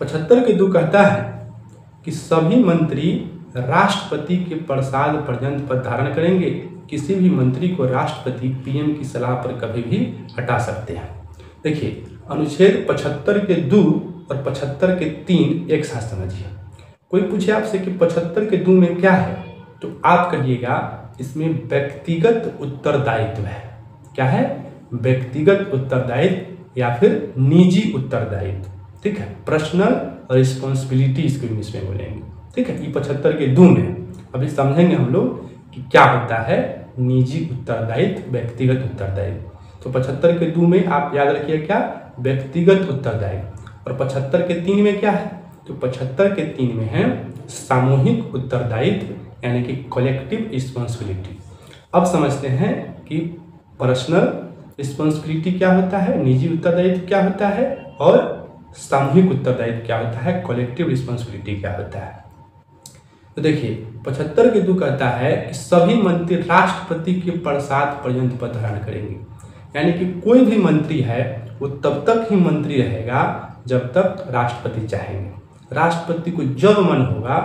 75 के 2 कहता है कि सभी मंत्री राष्ट्रपति के प्रसाद पर्यंत पद धारण करेंगे। किसी भी मंत्री को राष्ट्रपति पीएम की सलाह पर कभी भी हटा सकते हैं। देखिए, अनुच्छेद 75 के 2 और 75 के 3 एक साथ समझिए। कोई पूछे आपसे कि 75 के 2 में क्या है, तो आप कहिएगा इसमें व्यक्तिगत उत्तरदायित्व है। क्या है, व्यक्तिगत उत्तरदायित्व या फिर निजी उत्तरदायित्व। ठीक है, पर्सनल रिस्पॉन्सिबिलिटी इसको इंग्लिश में बोलेंगे। ठीक है, ये 75 के 2 में अभी समझेंगे हम लोग कि क्या होता है निजी उत्तरदायित्व, व्यक्तिगत उत्तरदायित्व। तो 75 के 2 में आप याद रखिए क्या, व्यक्तिगत उत्तरदायित्व। और 75 के 3 में क्या है, तो 75 के 3 में है सामूहिक उत्तरदायित्व, यानी कि कलेक्टिव रिस्पॉन्सिबिलिटी। अब समझते हैं कि पर्सनल रिस्पॉन्सिबिलिटी क्या होता है, निजी उत्तरदायित्व क्या होता है, और सामूहिक उत्तरदायित्व क्या होता है, कलेक्टिव रिस्पॉन्सिबिलिटी क्या होता है। तो देखिए 75 के 2 कहता है कि सभी मंत्री राष्ट्रपति के प्रसाद पर्यंत पद धारण करेंगे। यानी कि कोई भी मंत्री है वो तब तक ही मंत्री रहेगा जब तक राष्ट्रपति चाहेंगे। राष्ट्रपति को जब मन होगा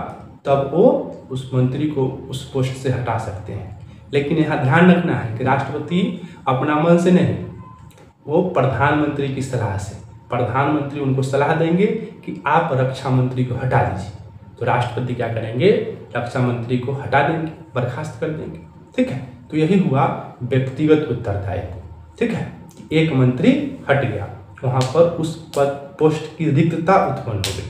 तब वो उस मंत्री को उस पोस्ट से हटा सकते हैं। लेकिन यहाँ ध्यान रखना है कि राष्ट्रपति अपना मन से नहीं, वो प्रधानमंत्री की सलाह से। प्रधानमंत्री उनको सलाह देंगे कि आप रक्षा मंत्री को हटा दीजिए, तो राष्ट्रपति क्या करेंगे, रक्षा मंत्री को हटा देंगे, बर्खास्त कर देंगे। ठीक है, तो यही हुआ व्यक्तिगत उत्तरदायित्व। ठीक है, एक मंत्री हट गया, वहां पर उस पद पोस्ट की रिक्तता उत्पन्न हो गई।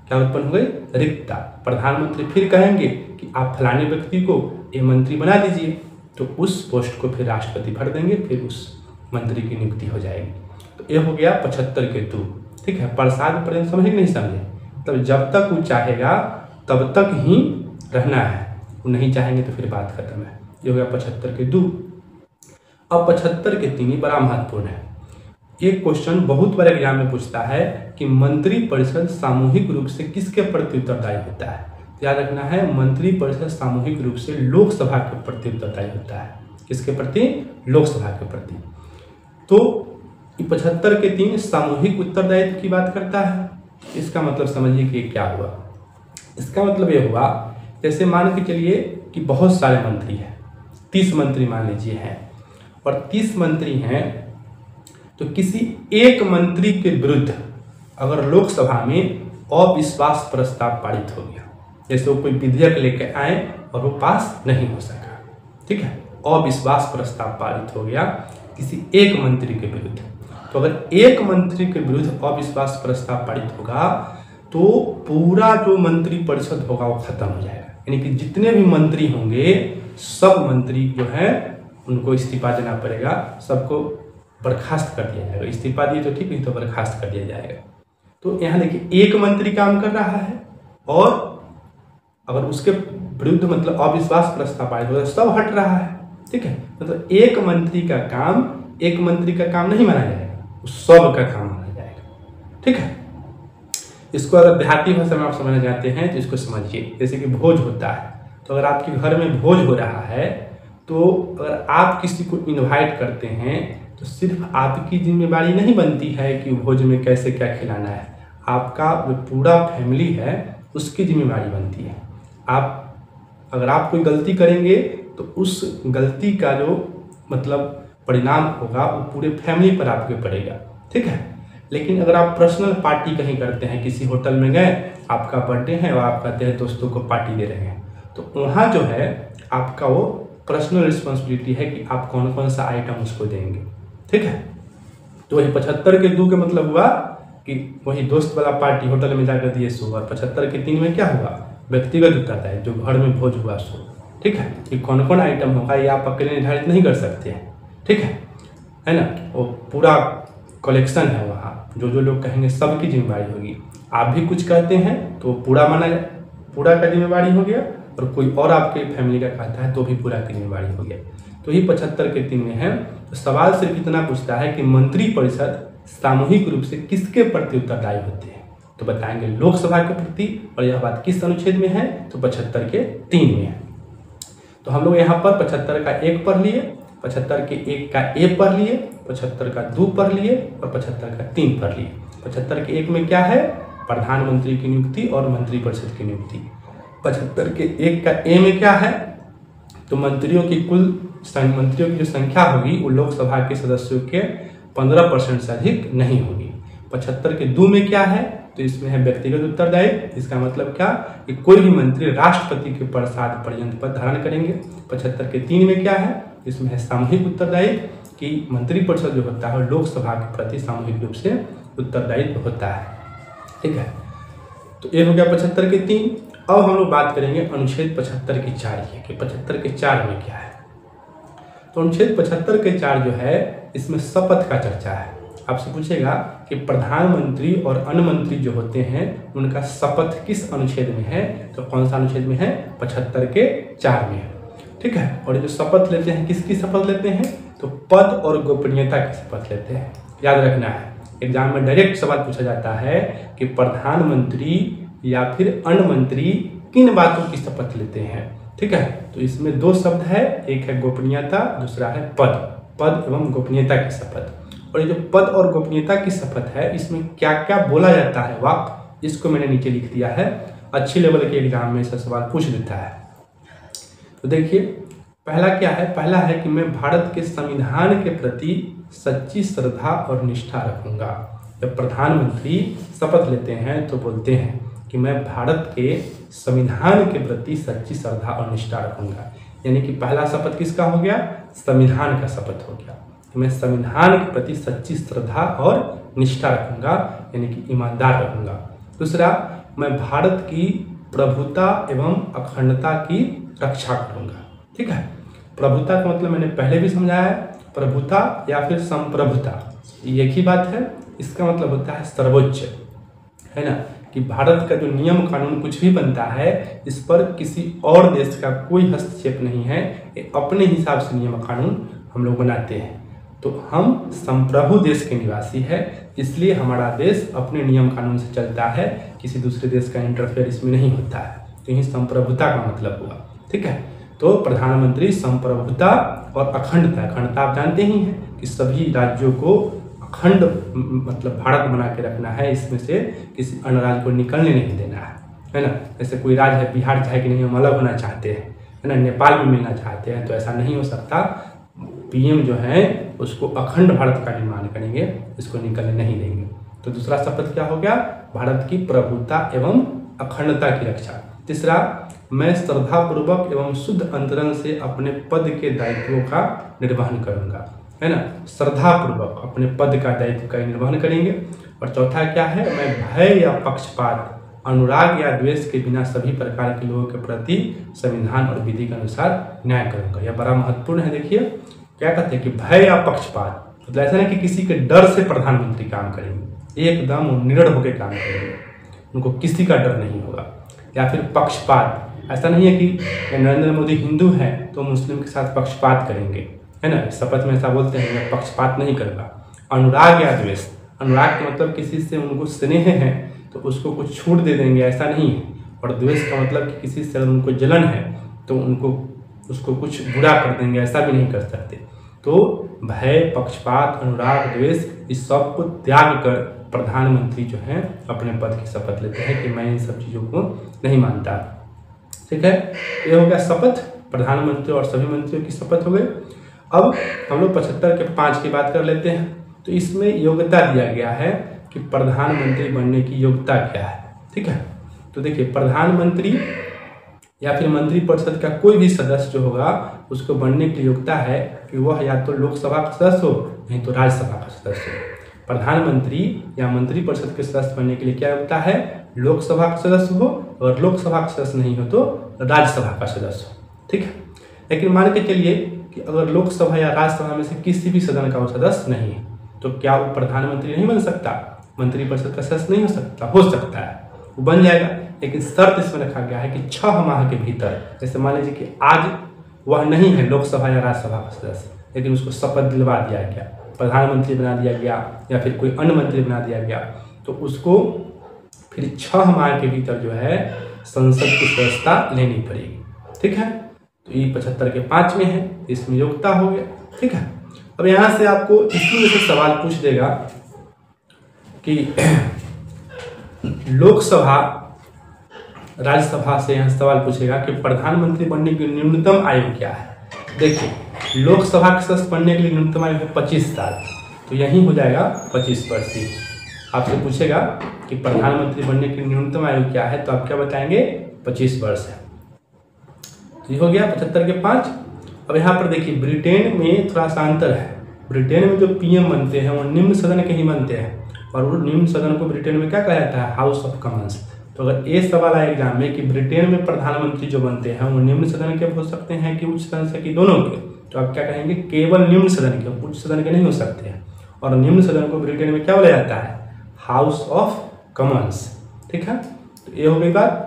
क्या उत्पन्न हो गई, रिक्तता। प्रधानमंत्री फिर कहेंगे कि आप फलाने व्यक्ति को ये मंत्री बना दीजिए, तो उस पोस्ट को फिर राष्ट्रपति भर देंगे, फिर उस मंत्री की नियुक्ति हो जाएगी। तो ये हो गया 75 के 2। ठीक है, प्रसाद पर्यंत समझे कि नहीं समझे, तब जब तक वो चाहेगा तब तक ही रहना है, वो नहीं चाहेंगे तो फिर बात खत्म है। ये हो गया 75 के 2। अब 75 के 3 बड़ा महत्वपूर्ण है। एक क्वेश्चन बहुत बार एग्जाम में पूछता है कि मंत्रिपरिषद सामूहिक रूप से किसके प्रति उत्तरदायी होता है। तो याद रखना है, मंत्रिपरिषद सामूहिक रूप से लोकसभा के प्रति उत्तरदायी होता है। किसके प्रति, लोकसभा के प्रति। तो 75 के 3 सामूहिक उत्तरदायित्व की बात करता है। इसका मतलब समझिए कि क्या हुआ। इसका मतलब ये हुआ, जैसे मान के चलिए कि बहुत सारे मंत्री हैं, 30 मंत्री मान लीजिए हैं, और 30 मंत्री हैं, तो किसी एक मंत्री के विरुद्ध अगर लोकसभा में अविश्वास प्रस्ताव पारित हो गया, जैसे वो कोई विधेयक लेके आए और वो पास नहीं हो सका, ठीक है, अविश्वास प्रस्ताव पारित हो गया किसी एक मंत्री के विरुद्ध, तो अगर एक मंत्री के विरुद्ध अविश्वास प्रस्ताव पारित होगा तो पूरा जो मंत्रिपरिषद होगा वो खत्म हो जाएगा। यानी कि जितने भी मंत्री होंगे सब मंत्री जो है उनको इस्तीफा देना पड़ेगा, सबको बर्खास्त कर दिया जाएगा। इस्तीफा दिए तो ठीक, नहीं तो बर्खास्त कर दिया जाएगा। तो यहाँ देखिए, एक मंत्री काम कर रहा है और अगर उसके विरुद्ध मतलब अविश्वास प्रस्ताव पारित हो सब हट रहा है। ठीक है, मतलब एक मंत्री का काम नहीं माना जाएगा, सब का काम माना जाएगा। ठीक है, इसको अगर देहाती भाषा में आप समझना चाहते हैं तो इसको समझिए। जैसे कि भोज होता है, तो अगर आपके घर में भोज हो रहा है तो अगर आप किसी को इनवाइट करते हैं तो सिर्फ आपकी जिम्मेदारी नहीं बनती है कि भोज में कैसे क्या खिलाना है, आपका जो पूरा फैमिली है उसकी जिम्मेदारी बनती है। अगर आप कोई गलती करेंगे तो उस गलती का जो मतलब परिणाम होगा वो पूरे फैमिली पर आपके पड़ेगा। ठीक है, लेकिन अगर आप पर्सनल पार्टी कहीं करते हैं, किसी होटल में गए, आपका बर्थडे है और आप कहते हैं दोस्तों को पार्टी दे रहे हैं, तो वहाँ जो है आपका वो पर्सनल रिस्पॉन्सिबिलिटी है कि आप कौन कौन सा आइटम उसको देंगे। ठीक है, तो वही 75 के 2 के मतलब हुआ कि वही दोस्त वाला पार्टी होटल में जाकर दिए सो, और 75 के 3 में क्या हुआ, व्यक्तिगत उत्तरदायित्व, जो घर में भोज हुआ सो। ठीक है, कि कौन कौन आइटम होगा ये आप अकेले निर्धारित नहीं कर सकते हैं। ठीक है ना, वो पूरा कलेक्शन है, वहाँ जो जो लोग कहेंगे सबकी जिम्मेदारी होगी। आप भी कुछ कहते हैं तो पूरा का जिम्मेदारी हो गया, और कोई और आपके फैमिली का कहता है तो भी पूरा की जिम्मेदारी हो गया। तो ये 75 के 3 में है। तो सवाल सिर्फ इतना पूछता है कि मंत्रिपरिषद सामूहिक रूप से किसके प्रति उत्तरदायी होते हैं, तो बताएंगे लोकसभा के प्रति, और यह बात किस अनुच्छेद में है, तो 75 के 3 में है। तो हम लोग यहाँ पर 75 का 1 पढ़ लिए, 75 के 1 का ए पढ़ लिए, 75 का 2 पढ़ लिए और 75 का 3 पढ़ लिए। 75 के 1 में क्या है, प्रधानमंत्री की नियुक्ति और मंत्रिपरिषद की नियुक्ति। 75 के 1 का ए में क्या है, तो मंत्रियों की जो संख्या होगी वो लोकसभा के सदस्यों के 15% से अधिक नहीं होगी। 75 के 2 में क्या है, तो इसमें है व्यक्तिगत उत्तरदायित्व। इसका मतलब क्या, कि कोई भी मंत्री राष्ट्रपति के प्रसाद पर्यंत पद धारण करेंगे। 75 के 3 में क्या है, इसमें है सामूहिक उत्तरदायित्व, कि मंत्रिपरिषद जो होता है लोकसभा के प्रति सामूहिक रूप से उत्तरदायित्व होता है। ठीक है, तो ये हो गया 75 के 3। अब हम लोग बात करेंगे अनुच्छेद 75 के 4 की, कि 75 के 4 में क्या है। तो अनुच्छेद 75 के 4 जो है, इसमें शपथ का चर्चा है। आपसे पूछेगा कि प्रधानमंत्री और अन्य मंत्री जो होते हैं उनका शपथ किस अनुच्छेद में है, तो कौन सा अनुच्छेद में है, 75 के 4 में है। ठीक है, और जो शपथ लेते हैं किसकी शपथ लेते हैं, तो पद और गोपनीयता की शपथ लेते हैं। याद रखना है, एग्जाम में डायरेक्ट सवाल पूछा जाता है कि प्रधानमंत्री या फिर अन्य मंत्री किन बातों की शपथ लेते हैं। ठीक है, तो इसमें 2 शब्द है, एक है गोपनीयता, दूसरा है पद एवं गोपनीयता की शपथ। और ये जो पद और गोपनीयता की शपथ है, इसमें क्या क्या बोला जाता है वाक्य, इसको मैंने नीचे लिख दिया है। अच्छी लेवल के एग्जाम में ऐसा सवाल पूछ देता है। तो देखिए, पहला क्या है, पहला है कि मैं भारत के संविधान के प्रति सच्ची श्रद्धा और निष्ठा रखूंगा। जब प्रधानमंत्री शपथ लेते हैं तो बोलते हैं कि मैं भारत के संविधान के प्रति सच्ची श्रद्धा और निष्ठा रखूंगा। यानी कि पहला शपथ किसका हो गया? संविधान का शपथ हो गया कि मैं संविधान के प्रति सच्ची श्रद्धा और निष्ठा रखूंगा, यानी कि ईमानदार रहूंगा। दूसरा, मैं भारत की प्रभुता एवं अखंडता की रक्षा करूंगा। ठीक है, प्रभुता का मतलब मैंने पहले भी समझाया है, प्रभुता या फिर संप्रभुता एक ही बात है। इसका मतलब होता है सर्वोच्च, है ना, कि भारत का जो नियम कानून कुछ भी बनता है इस पर किसी और देश का कोई हस्तक्षेप नहीं है, ये अपने हिसाब से नियम कानून हम लोग बनाते हैं। तो हम संप्रभु देश के निवासी है, इसलिए हमारा देश अपने नियम कानून से चलता है, किसी दूसरे देश का इंटरफेयर इसमें नहीं होता है। तो यही संप्रभुता का मतलब हुआ। ठीक है, तो प्रधानमंत्री संप्रभुता और अखंडता, अखंडता आप जानते ही हैं कि सभी राज्यों को अखंड मतलब भारत बना के रखना है, इसमें से किसी अन्य राज्य को निकलने नहीं देना है ना। जैसे कोई राज्य है बिहार चाहे कि नहीं हम अलग होना चाहते हैं, है ना, नेपाल में मिलना चाहते हैं, तो ऐसा नहीं हो सकता। पीएम जो है उसको अखंड भारत का निर्माण करेंगे, इसको निकलने नहीं देंगे। तो दूसरा शपथ क्या हो गया? भारत की प्रभुता एवं अखंडता की रक्षा। तीसरा, मैं श्रद्धापूर्वक एवं शुद्ध अंतरण से अपने पद के दायित्वों का निर्वहन करूंगा, है ना, श्रद्धापूर्वक अपने पद का दायित्व का निर्वहन करेंगे। और चौथा क्या है? मैं भय या पक्षपात, अनुराग या द्वेष के बिना सभी प्रकार के लोगों के प्रति संविधान और विधि के अनुसार न्याय करूंगा। यह बड़ा महत्वपूर्ण है। देखिए क्या कहते हैं कि भय या पक्षपात, मतलब ऐसा नहीं कि किसी के डर से प्रधानमंत्री काम करेंगे, एकदम निडर होकर काम करेंगे, उनको किसी का डर नहीं होगा। या फिर पक्षपात, ऐसा नहीं है कि नरेंद्र मोदी हिंदू है तो मुस्लिम के साथ पक्षपात करेंगे, है ना, शपथ में ऐसा बोलते हैं मैं पक्षपात नहीं करूँगा। अनुराग या द्वेष, अनुराग का मतलब किसी से उनको स्नेह है तो उसको कुछ छूट दे देंगे, ऐसा नहीं है। और द्वेष का मतलब कि किसी से उनको जलन है तो उसको कुछ बुरा कर देंगे, ऐसा भी नहीं कर सकते। तो भय, पक्षपात, अनुराग, द्वेष, इस सब को त्याग कर प्रधानमंत्री जो है अपने पद की शपथ लेते हैं कि मैं इन सब चीज़ों को नहीं मानता। ठीक है, ये हो गया शपथ, प्रधानमंत्री और सभी मंत्रियों की शपथ हो गई। अब हम लोग 75 के 5 की बात कर लेते हैं। तो इसमें योग्यता दिया गया है कि प्रधानमंत्री बनने की योग्यता क्या है। ठीक है, तो देखिए प्रधानमंत्री या फिर मंत्रिपरिषद का कोई भी सदस्य जो होगा उसको बनने की योग्यता है कि वह या तो लोकसभा का सदस्य हो नहीं तो राज्यसभा का सदस्य हो। प्रधानमंत्री या मंत्रिपरिषद के सदस्य बनने के लिए क्या योग्यता है? लोकसभा का सदस्य हो, और लोकसभा का सदस्य नहीं हो तो राज्यसभा का सदस्य हो। ठीक है, लेकिन मान के चलिए कि अगर लोकसभा या राज्यसभा में से किसी भी सदन का वो सदस्य नहीं है तो क्या वो प्रधानमंत्री नहीं बन सकता? मंत्रिपरिषद का सदस्य नहीं हो सकता? हो सकता है, वो बन जाएगा, लेकिन शर्त इसमें रखा गया है कि 6 माह के भीतर, जैसे मान लीजिए कि आज वह नहीं है लोकसभा या राज्यसभा का सदस्य, लेकिन उसको शपथ दिलवा दिया गया, प्रधानमंत्री बना दिया गया या फिर कोई अन्य मंत्री बना दिया गया, तो उसको फिर 6 माह के भीतर जो है संसद की सदस्यता लेनी पड़ेगी। ठीक है, तो ये 75 के 5 में है, इसमें योग्यता हो गया। ठीक है, अब यहाँ से आपको इसी में से सवाल पूछ देगा कि लोकसभा राज्यसभा से यहाँ सवाल पूछेगा कि प्रधानमंत्री बनने की न्यूनतम आयु क्या है। देखिए, लोकसभा के सदस्य बनने के लिए न्यूनतम आयु है 25 साल, तो यही हो जाएगा 25 वर्ष ही। आपसे पूछेगा कि प्रधानमंत्री बनने की न्यूनतम आयु क्या है, तो आप क्या बताएंगे? 25 वर्ष है। ये हो गया 75 के 5। अब यहाँ पर देखिए ब्रिटेन में थोड़ा सा अंतर है। ब्रिटेन में जो पीएम बनते हैं वो निम्न सदन के ही बनते हैं, और वो निम्न सदन को ब्रिटेन में क्या कहा जाता है? House of Commons. तो अगर ये सवाल आए एग्जाम में कि ब्रिटेन में प्रधानमंत्री जो बनते हैं वो निम्न सदन के हो सकते हैं कि उच्च सदन से, कि दोनों के, तो आप क्या कहेंगे? केवल निम्न सदन के, उच्च सदन के नहीं हो सकते हैं। और निम्न सदन को ब्रिटेन में क्या बोला जाता है? House of Commons. ठीक है, तो ये हो गई बात।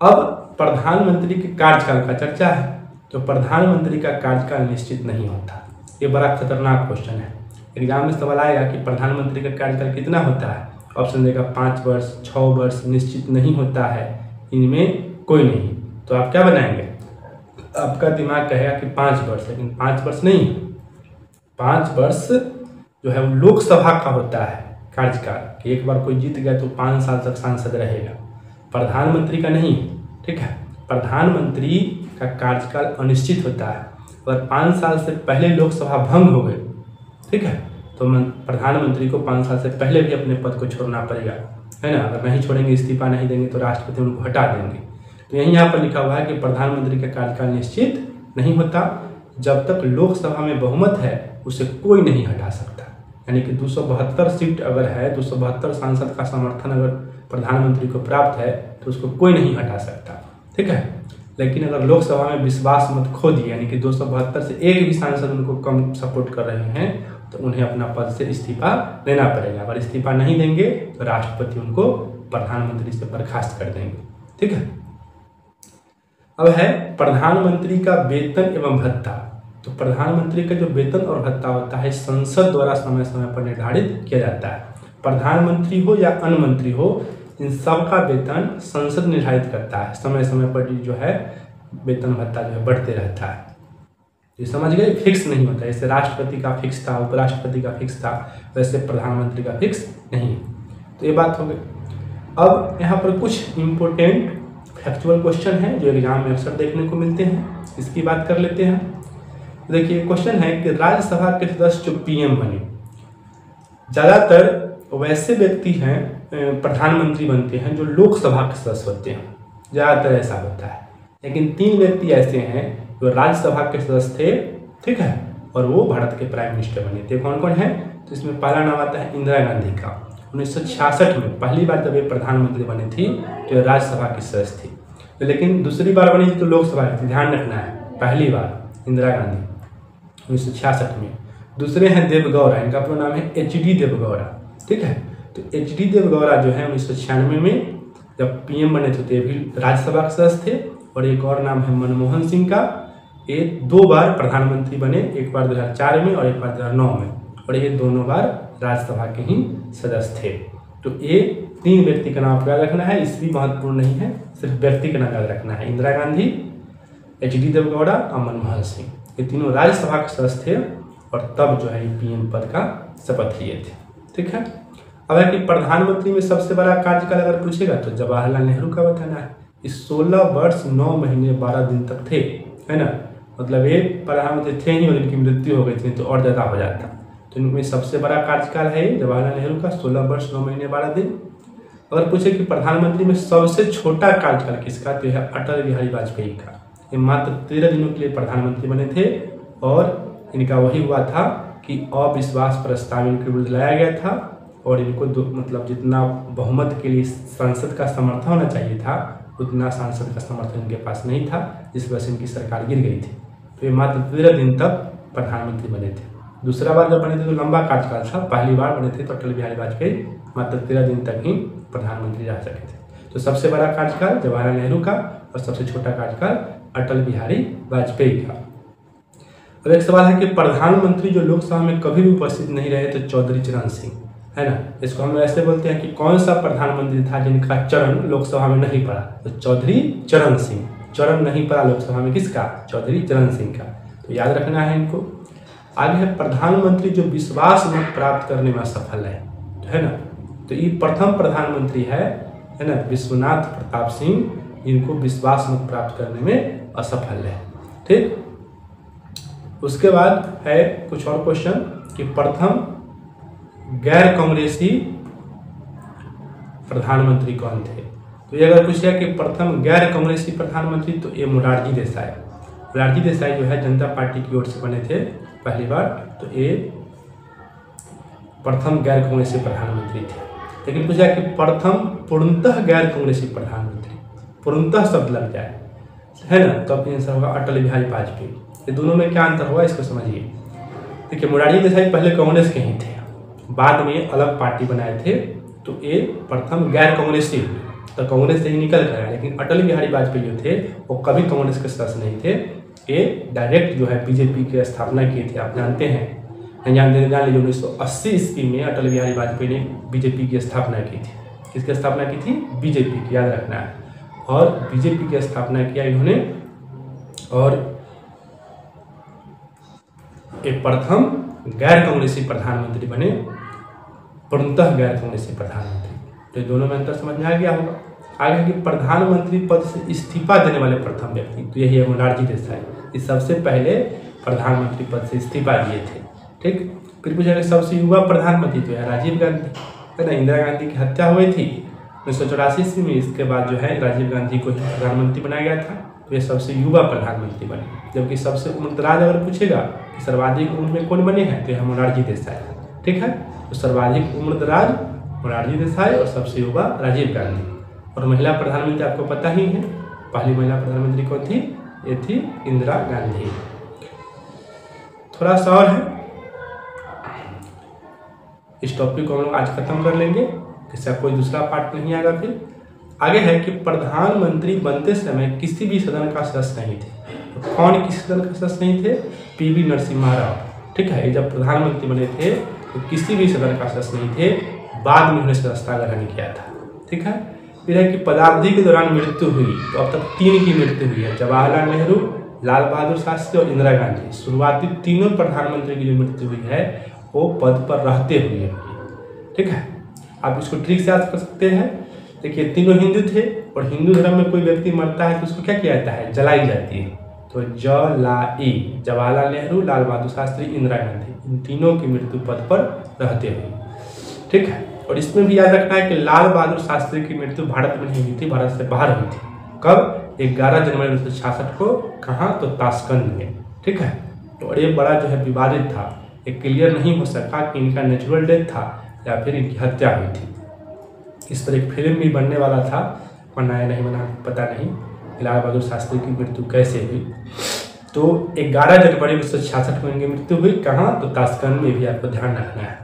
अब प्रधानमंत्री के कार्यकाल का चर्चा है। तो प्रधानमंत्री का कार्यकाल निश्चित नहीं होता, ये बड़ा खतरनाक क्वेश्चन है। एग्जाम में सवाल आएगा कि प्रधानमंत्री का कार्यकाल कितना होता है, ऑप्शन देगा 5 वर्ष, 6 वर्ष, निश्चित नहीं होता है, इनमें कोई नहीं। तो आप क्या बनाएंगे? आपका दिमाग कहेगा कि 5 वर्ष, लेकिन 5 वर्ष नहीं, 5 वर्ष जो है वो लोकसभा का होता है कार्यकाल, कि एक बार कोई जीत गया तो 5 साल तक सांसद रहेगा, प्रधानमंत्री का नहीं। ठीक है, प्रधानमंत्री का कार्यकाल अनिश्चित होता है। अगर 5 साल से पहले लोकसभा भंग हो गई, ठीक है, तो प्रधानमंत्री को 5 साल से पहले भी अपने पद को छोड़ना पड़ेगा, है ना। अगर नहीं छोड़ेंगे, इस्तीफा नहीं देंगे तो राष्ट्रपति उनको हटा देंगे। तो यही यहाँ पर लिखा हुआ है कि प्रधानमंत्री का कार्यकाल निश्चित नहीं होता, जब तक लोकसभा में बहुमत है उसे कोई नहीं हटा सकता। यानी कि 272 सीट अगर है, 272 सांसद का समर्थन अगर प्रधानमंत्री को प्राप्त है तो उसको कोई नहीं हटा सकता, ठीक है। लेकिन अगर लोकसभा में विश्वास मत खो दिए, यानी कि 272 से एक भी सांसद उनको कम सपोर्ट कर रहे हैं, तो उन्हें अपना पद से इस्तीफा देना पड़ेगा। अगर इस्तीफा नहीं देंगे तो राष्ट्रपति उनको प्रधानमंत्री से बर्खास्त कर देंगे, ठीक है। अब है प्रधानमंत्री का वेतन एवं भत्ता। तो प्रधानमंत्री का जो वेतन और भत्ता होता है संसद द्वारा समय समय पर निर्धारित किया जाता है। प्रधानमंत्री हो या अन्य मंत्री हो, इन सब का वेतन संसद निर्धारित करता है। समय समय पर जो है वेतन भत्ता जो है बढ़ते रहता है। ये समझ गए, फिक्स नहीं होता। जैसे राष्ट्रपति का फिक्स था, उपराष्ट्रपति का फिक्स था, वैसे प्रधानमंत्री का फिक्स नहीं। तो ये बात हो गई। अब यहाँ पर कुछ इम्पोर्टेंट फैक्चुअल क्वेश्चन है जो एग्जाम में अक्सर देखने को मिलते हैं, इसकी बात कर लेते हैं। देखिए क्वेश्चन है कि राज्यसभा के सदस्य जो पीएम बने, ज़्यादातर वैसे व्यक्ति हैं प्रधानमंत्री बनते हैं जो लोकसभा के सदस्य होते हैं, ज़्यादातर ऐसा होता है। लेकिन 3 व्यक्ति ऐसे हैं जो राज्यसभा के सदस्य थे, ठीक है, और वो भारत के प्राइम मिनिस्टर बने थे। कौन कौन है? तो इसमें पहला नाम आता है इंदिरा गांधी का। 1966 में पहली बार जब ये प्रधानमंत्री बनी थी तो राज्यसभा की सदस्य थी, तो लेकिन दूसरी बार बनी थी तो लोकसभा की थी, ध्यान रखना है। पहली बार इंदिरा गांधी 1966 में। दूसरे हैं देवगौड़ा, इनका पूरा नाम है एच.डी. देवगौड़ा, ठीक है। तो एच.डी. देवगौड़ा जो है 1996 में जब पीएम बने थे तो ये भी राज्यसभा के सदस्य थे। और एक और नाम है मनमोहन सिंह का, ये 2 बार प्रधानमंत्री बने, एक बार 2004 में और एक बार 2009 में, और ये दोनों बार राज्यसभा के ही सदस्य थे। तो ये 3 व्यक्ति का नाम याद रखना है, इसलिए महत्वपूर्ण नहीं है, सिर्फ व्यक्ति का नाम याद रखना है। इंदिरा गांधी, एच.डी. देवगौड़ा और मनमोहन सिंह, ये तीनों राज्यसभा के सदस्य थे और तब जो है पीएम पद का शपथ लिए थे, ठीक है। अब है कि प्रधानमंत्री में सबसे बड़ा कार्यकाल अगर पूछेगा तो जवाहरलाल नेहरू का बताना है। इस 16 वर्ष 9 महीने 12 दिन तक थे, है ना। मतलब ये प्रधानमंत्री थे ही और इनकी मृत्यु हो गई थी तो और ज़्यादा हो जाता। तो इनमें सबसे बड़ा कार्यकाल है जवाहरलाल नेहरू का, 16 वर्ष 9 महीने 12 दिन। अगर पूछे कि प्रधानमंत्री में सबसे छोटा कार्यकाल किसका, तो यह अटल बिहारी वाजपेयी का। ये मात्र 13 दिनों के लिए प्रधानमंत्री बने थे और इनका वही हुआ था कि अविश्वास प्रस्ताव इनके विरुद्ध लाया गया था और इनको मतलब जितना बहुमत के लिए संसद का समर्थन होना चाहिए था उतना सांसद का समर्थन इनके पास नहीं था, जिस वजह से इनकी सरकार गिर गई थी। तो ये मात्र 13 दिन तक प्रधानमंत्री बने थे। दूसरा बार जब बने थे तो लंबा कार्यकाल था, पहली बार बने थे तो अटल बिहारी वाजपेयी मात्र 13 दिन तक ही प्रधानमंत्री रह सके थे। तो सबसे बड़ा कार्यकाल जवाहरलाल नेहरू का और सबसे छोटा कार्यकाल अटल बिहारी वाजपेयी का। अब एक सवाल है कि प्रधानमंत्री जो लोकसभा में कभी भी उपस्थित नहीं रहे तो चौधरी चरण सिंह, है ना। इसको हम ऐसे बोलते हैं कि कौन सा प्रधानमंत्री था जिनका चरण लोकसभा में नहीं पड़ा, तो चौधरी चरण सिंह। चरण नहीं पड़ा लोकसभा में किसका? चौधरी चरण सिंह का। तो याद रखना है इनको। आगे है प्रधानमंत्री जो विश्वास मत प्राप्त करने में असफल है ना। तो ये प्रथम प्रधानमंत्री है ना, विश्वनाथ प्रताप सिंह, इनको विश्वास मत प्राप्त करने में असफल है, ठीक। उसके बाद है कुछ और क्वेश्चन कि प्रथम गैर कांग्रेसी प्रधानमंत्री कौन थे। तो ये अगर पूछा कि प्रथम गैर कांग्रेसी प्रधानमंत्री तो ये मोरारजी देसाई। मोरारजी देसाई जो है जनता पार्टी की ओर से बने थे पहली बार, तो ये प्रथम गैर कांग्रेसी प्रधानमंत्री थे। लेकिन पूछा कि प्रथम पूर्णतः गैर कांग्रेसी प्रधानमंत्री, पूर्णतः शब्द लग जाए, है ना, तो अपने आंसर होगा अटल बिहारी वाजपेयी। ये दोनों में क्या अंतर हुआ इसको समझिए। देखिए मोरारजी देसाई पहले कांग्रेस के ही थे, बाद में अलग पार्टी बनाए थे, तो ये प्रथम गैर कांग्रेसी हुए, तो कांग्रेस से ही निकल कर आए। लेकिन अटल बिहारी वाजपेयी जो थे वो कभी कांग्रेस के सदस्य नहीं थे, ये डायरेक्ट जो है बीजेपी की स्थापना की थी। आप जानते हैं, जान लीजिए 1980 ईस्वी में अटल बिहारी वाजपेयी ने बीजेपी की स्थापना की थी। किसकी स्थापना की थी? बीजेपी की, याद रखना है। और बीजेपी की स्थापना किया इन्होंने और एक प्रथम गैर कांग्रेसी प्रधानमंत्री बने, पूर्णतः गैर कांग्रेसी प्रधानमंत्री। तो दोनों में अंतर समझ में आ गया होगा। आगे कि प्रधानमंत्री पद से इस्तीफा देने वाले प्रथम व्यक्ति, तो यही है मोरारजी देसाई। इस सबसे पहले प्रधानमंत्री पद से इस्तीफा दिए थे, ठीक। फिर पूछा कि सबसे युवा प्रधानमंत्री तो है राजीव गांधी, है ना। इंदिरा गांधी की हत्या हुई थी 1984 ईस्वी में, इसके बाद जो है राजीव गांधी को प्रधानमंत्री बनाया गया था, तो ये सबसे युवा प्रधानमंत्री बने। जबकि सबसे उम्रदराज अगर पूछेगा कि सर्वाधिक उम्र में कौन बने हैं, तो यह मोरारजी देसाई, ठीक है। तो सर्वाधिक उम्रदराज मोरारजी देसाई और सबसे युवा राजीव गांधी। और महिला प्रधानमंत्री आपको पता ही है, पहली महिला प्रधानमंत्री कौन थी, ये थी इंदिरा गांधी। थोड़ा सा और है, इस टॉपिक को हम लोग आज खत्म कर लेंगे, इसका कोई दूसरा पार्ट नहीं आएगा। फिर आगे है कि प्रधानमंत्री बनते समय किसी भी सदन का सदस्य नहीं थे। तो कौन किसी सदन का सदस्य नहीं थे, पीवी नरसिम्हा राव, ठीक है। ये जब प्रधानमंत्री बने थे तो किसी भी सदन का सदस्य नहीं थे, बाद में उन्हें सदस्यता ग्रहण किया था, ठीक है। फिर है कि पदावधि के दौरान मृत्यु हुई, तो अब तक 3 की मृत्यु हुई है, जवाहरलाल नेहरू, लाल बहादुर शास्त्री और इंदिरा गांधी। शुरुआती तीनों प्रधानमंत्री की जो मृत्यु हुई है वो पद पर रहते हुए हुई, ठीक है। आप इसको ट्रिक से याद कर सकते हैं। देखिए तीनों हिंदू थे, और हिंदू धर्म में कोई व्यक्ति मरता है तो उसको क्या किया जाता है, जलाई जाती है। तो जलाई, जवाहरलाल नेहरू, लाल बहादुर शास्त्री, इंदिरा गांधी, इन तीनों की मृत्यु पद पर रहते हुए, ठीक है। और इसमें भी याद रखना है कि लाल बहादुर शास्त्री की मृत्यु भारत में नहीं हुई थी, भारत से बाहर हुई थी। कब, 11 जनवरी 1966 को, कहाँ, तो ताशकंद में, ठीक है। और ये बड़ा जो है विवादित था, ये क्लियर नहीं हो सका कि इनका नेचुरल डेथ था या फिर इनकी हत्या हुई थी। इस पर एक फिल्म भी बनने वाला था, बना या नहीं बना पता नहीं, लाल बहादुर शास्त्री की मृत्यु कैसे हुई। तो 11 जनवरी 1966 को इनकी मृत्यु हुई, कहाँ, तो ताशकंद में, भी आपको ध्यान रखना है।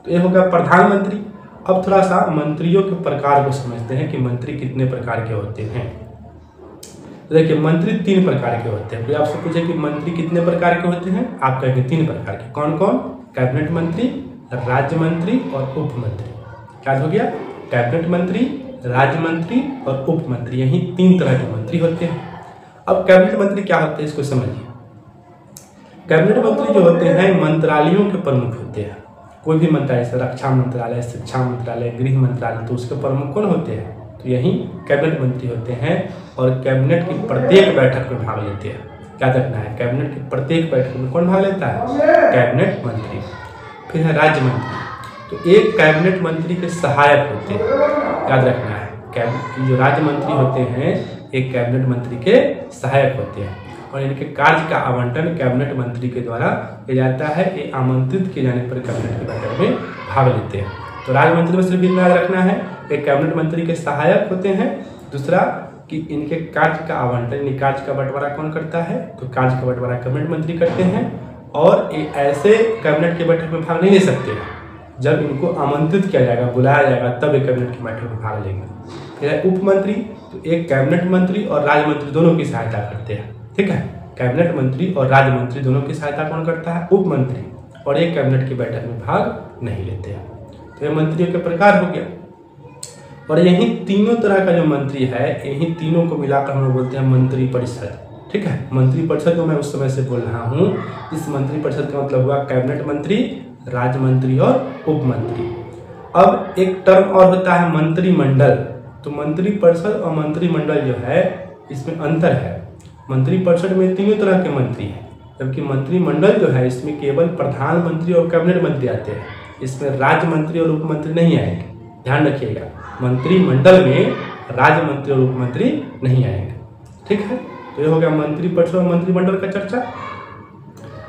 तो ये होगा प्रधानमंत्री। अब थोड़ा सा मंत्रियों के प्रकार को समझते हैं कि मंत्री कितने प्रकार के होते हैं। तो देखिए मंत्री 3 प्रकार के होते हैं। कोई आपसे पूछे कि मंत्री कितने प्रकार के होते हैं, आप कहेंगे 3 प्रकार के। कौन कौन, कैबिनेट मंत्री, राज्य मंत्री और उप मंत्री। क्या हो गया, कैबिनेट मंत्री, राज्य मंत्री और उप मंत्री, यही 3 तरह के मंत्री होते हैं। अब कैबिनेट मंत्री क्या होते हैं इसको समझिए। कैबिनेट मंत्री जो होते हैं मंत्रालयों के प्रमुख होते हैं। कोई भी मंत्रालय, जैसे रक्षा मंत्रालय, शिक्षा मंत्रालय, गृह मंत्रालय, तो उसके प्रमुख कौन होते हैं, तो यही कैबिनेट मंत्री होते हैं। और कैबिनेट की प्रत्येक बैठक में भाग लेते हैं। क्या रखना है, कैबिनेट की प्रत्येक बैठक में कौन भाग लेता है, कैबिनेट मंत्री। फिर है राज्य मंत्री, तो एक कैबिनेट मंत्री के सहायक होते हैं, याद रखना है। कैबिनेट जो राज्य मंत्री होते हैं एक कैबिनेट मंत्री के सहायक होते हैं, और इनके कार्य का आवंटन कैबिनेट मंत्री के द्वारा किया जाता है। ये आमंत्रित किए जाने पर कैबिनेट की बैठक में भाग लेते हैं। तो राज्य मंत्री में सिर्फ इतना याद रखना है, एक कैबिनेट मंत्री के सहायक होते हैं। दूसरा कि इनके कार्य का आवंटन, कार्य का बंटवारा कौन करता है, तो कार्य का बंटवारा कैबिनेट मंत्री करते हैं। और ये ऐसे कैबिनेट की बैठक में भाग नहीं ले सकते, जब इनको आमंत्रित किया जाएगा, बुलाया जाएगा, तब ये कैबिनेट की बैठक में भाग लेंगे। फिर उप मंत्री, तो एक कैबिनेट मंत्री और राज्य मंत्री दोनों की सहायता करते हैं, ठीक है। कैबिनेट मंत्री और राज्य मंत्री दोनों की सहायता कौन करता है, उप मंत्री, और एक कैबिनेट की बैठक में भाग नहीं लेते हैं। तो ये मंत्रियों के प्रकार हो गया। और यही तीनों तरह का जो मंत्री है, यही तीनों को मिलाकर हम लोग बोलते हैं मंत्री परिषद, ठीक है। मंत्री परिषद को मैं उस समय से बोल रहा हूँ। इस मंत्री परिषद का मतलब हुआ कैबिनेट मंत्री, राज्य मंत्री और उप मंत्री। अब एक टर्म और होता है मंत्रिमंडल। तो मंत्री परिषद और मंत्रिमंडल जो है इसमें अंतर है। मंत्री परिषद में तीनों तरह के मंत्री हैं, जबकि मंत्रिमंडल जो है इसमें केवल प्रधानमंत्री और कैबिनेट मंत्री आते हैं। इसमें राज्य मंत्री और उप मंत्री नहीं आएंगे, ध्यान रखिएगा। मंत्रिमंडल में राज्य मंत्री और उप मंत्री नहीं आएंगे, ठीक है। तो ये हो गया मंत्री परिषद और मंत्रिमंडल का चर्चा।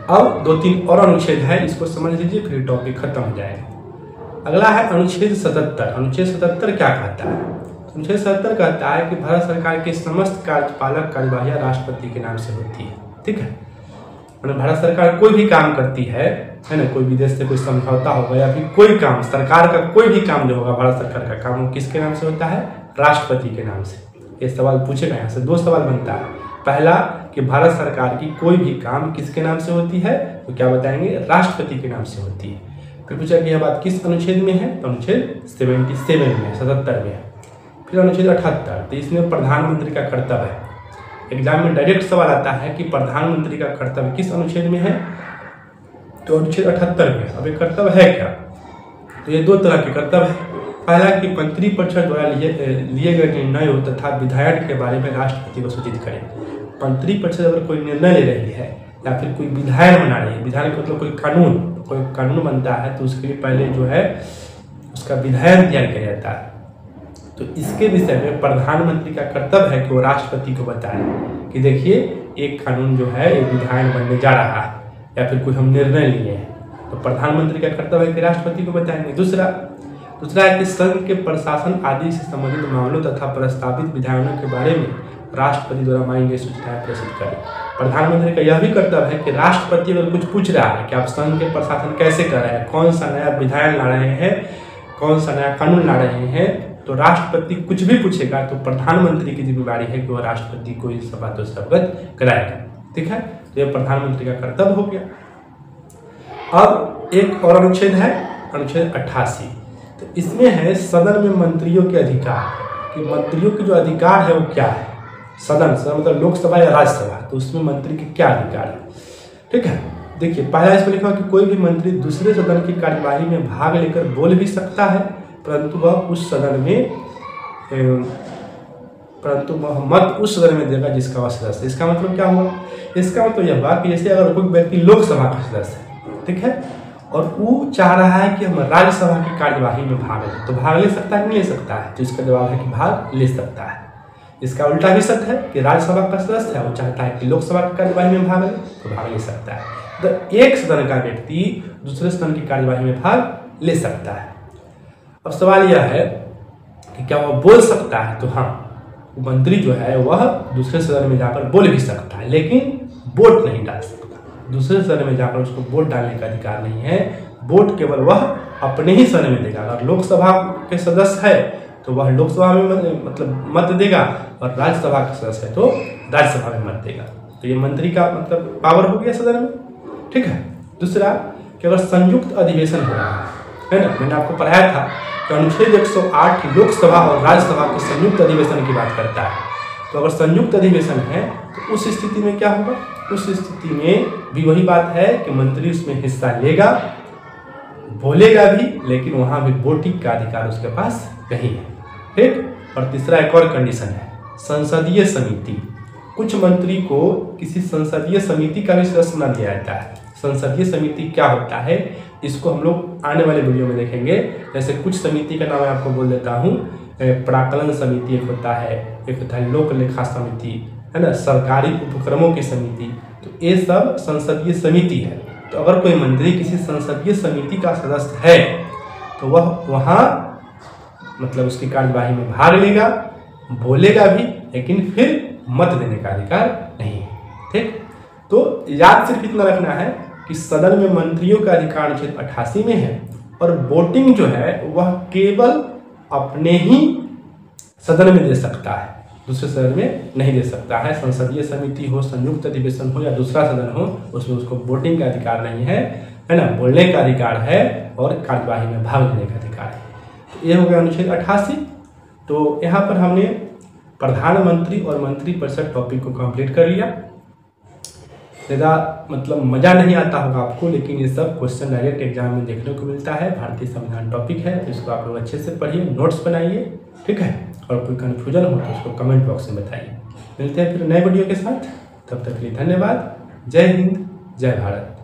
अब 2-3 और अनुच्छेद है, इसको समझ लीजिए, फिर टॉपिक खत्म हो जाएगा। अगला है अनुच्छेद 77। अनुच्छेद 77 क्या कहता है, अनुच्छेद 77 कहता है कि भारत सरकार की समस्त कार्यपालक कार्यवाही राष्ट्रपति के नाम से होती है, ठीक है। मतलब भारत सरकार कोई भी काम करती है ना, कोई विदेश से कोई समझौता होगा या फिर कोई काम, सरकार का कोई भी काम जो होगा, भारत सरकार का काम, वो किसके नाम से होता है, राष्ट्रपति के नाम से। ये सवाल पूछेगा, यहाँ से 2 सवाल बनता है। पहला कि भारत सरकार की कोई भी काम किसके नाम से होती है, तो क्या बताएंगे, राष्ट्रपति के नाम से होती है। फिर पूछा कि यह बात किस अनुच्छेद में है, तो अनुच्छेद 77 में, 77 में है। फिर अनुच्छेद 78, तो इसमें प्रधानमंत्री का कर्तव्य है। एग्जाम में डायरेक्ट सवाल आता है कि प्रधानमंत्री का कर्तव्य किस अनुच्छेद में है, तो अनुच्छेद 78 में। अब ये कर्तव्य है क्या, तो ये 2 तरह के कर्तव्य है। पहला कि मंत्री परिषद द्वारा लिए गए निर्णयों तथा विधायन के बारे में राष्ट्रपति को सूचित करें। मंत्री परिषद अगर कोई निर्णय ले रही है या फिर कोई विधायन बना रही है, विधायन का मतलब कोई कानून, कोई कानून बनता है तो उसके लिए पहले जो है उसका विधायन तैयार किया जाता है। तो इसके विषय में प्रधानमंत्री का कर्तव्य है कि वो राष्ट्रपति को बताए कि देखिए एक कानून जो है ये विधायन बनने जा रहा है या फिर कोई हम निर्णय लिए हैं, तो प्रधानमंत्री का कर्तव्य है कि राष्ट्रपति को बताएंगे। दूसरा है कि संघ के प्रशासन आदि से संबंधित मामलों तथा प्रस्तावित विधायनों के बारे में राष्ट्रपति द्वारा मांगी गई सूचनाएं प्रेषित करें। प्रधानमंत्री का यह भी कर्तव्य है कि राष्ट्रपति अगर कुछ पूछ रहा है कि आप संघ के प्रशासन कैसे कर रहे हैं, कौन सा नया विधायन ला रहे हैं, कौन सा नया कानून ला रहे हैं, तो राष्ट्रपति कुछ भी पूछेगा तो प्रधानमंत्री की जिम्मेदारी है कि वह राष्ट्रपति को इस बातों से अवगत कराएगा। ठीक है, तो यह प्रधानमंत्री का कर्तव्य हो गया। अब एक और अनुच्छेद है, अनुच्छेद 88। तो इसमें है सदन में मंत्रियों के अधिकार, कि मंत्रियों के जो अधिकार है वो क्या है। सदन मतलब लोकसभा या राज्यसभा, तो उसमें मंत्री के क्या अधिकार है। ठीक है, देखिए पहला इसमें लिखा कि कोई भी मंत्री दूसरे सदन की कार्यवाही में भाग लेकर बोल भी सकता है, परंतु वह मत उस सदन में देगा जिसका वह सदस्य। इसका मतलब क्या हुआ? इसका मतलब यह हुआ कि जैसे अगर कोई व्यक्ति लोकसभा का सदस्य है, ठीक है, और वो चाह रहा है कि हम राज्यसभा की कार्यवाही में भाग लें, तो भाग ले सकता है कि नहीं ले सकता है? तो इसका जवाब है कि भाग ले सकता है। इसका उल्टा भी सत्य है कि राज्यसभा का सदस्य है, वो चाहता है कि लोकसभा की कार्यवाही में भाग ले, तो भाग ले सकता है। तो एक सदन का व्यक्ति दूसरे सदन की कार्यवाही में भाग ले सकता है। अब सवाल यह है कि क्या वह बोल सकता है? तो हाँ, मंत्री जो है वह दूसरे सदन में जाकर बोल भी सकता है, लेकिन वोट नहीं डाल सकता। दूसरे सदन में जाकर उसको वोट डालने का अधिकार नहीं है। वोट केवल वह अपने ही सदन में देगा। अगर लोकसभा के सदस्य है तो वह लोकसभा में मतलब मत देगा, और राज्यसभा का सदस्य है तो राज्यसभा में मत देगा। तो ये मंत्री का मतलब पावर हो गया सदन में। ठीक है, दूसरा कि अगर संयुक्त अधिवेशन हो रहा है ना, मैंने आपको पढ़ाया था कि अनुच्छेद 108 लोकसभा और राज्यसभा के संयुक्त अधिवेशन की बात करता है। तो अगर संयुक्त अधिवेशन है तो उस स्थिति में क्या होगा? उस स्थिति में भी वही बात है कि मंत्री उसमें हिस्सा लेगा, बोलेगा भी, लेकिन वहाँ भी वोटिंग का अधिकार उसके पास नहीं है। ठीक, और तीसरा एक और कंडीशन है, संसदीय समिति। कुछ मंत्री को किसी संसदीय समिति का भी सदस्य न दिया जाता है। संसदीय समिति क्या होता है इसको हम लोग आने वाले वीडियो में देखेंगे। जैसे कुछ समिति का नाम मैं आपको बोल देता हूँ, प्राक्कलन समिति एक होता है लोक लेखा समिति, है ना, सरकारी उपक्रमों की समिति। तो ये सब संसदीय समिति है। तो अगर कोई मंत्री किसी संसदीय समिति का सदस्य है तो वह वहाँ मतलब उसकी कार्यवाही में भाग लेगा, बोलेगा भी, लेकिन फिर मत देने का अधिकार नहीं है। ठीक, तो याद सिर्फ इतना रखना है कि सदन में मंत्रियों का अधिकार अनुच्छेद 88 में है, और वोटिंग जो है वह केवल अपने ही सदन में दे सकता है, दूसरे सदन में नहीं दे सकता है। संसदीय समिति हो, संयुक्त अधिवेशन हो या दूसरा सदन हो, उसमें उसको वोटिंग का अधिकार नहीं है ना, बोलने का अधिकार है और कार्यवाही में भाग लेने का अधिकार है। तो ये हो गया अनुच्छेद 88। तो यहाँ पर हमने प्रधानमंत्री और मंत्रिपरिषद टॉपिक को कंप्लीट कर लिया। ज़्यादा मतलब मज़ा नहीं आता होगा आपको, लेकिन ये सब क्वेश्चन डायरेक्ट एग्जाम में देखने को मिलता है। भारतीय संविधान टॉपिक है, तो इसको आप लोग अच्छे से पढ़िए, नोट्स बनाइए। ठीक है, और कोई कन्फ्यूजन हो तो उसको कमेंट बॉक्स में बताइए। मिलते हैं फिर नए वीडियो के साथ, तब तक के लिए धन्यवाद। जय हिंद, जय भारत।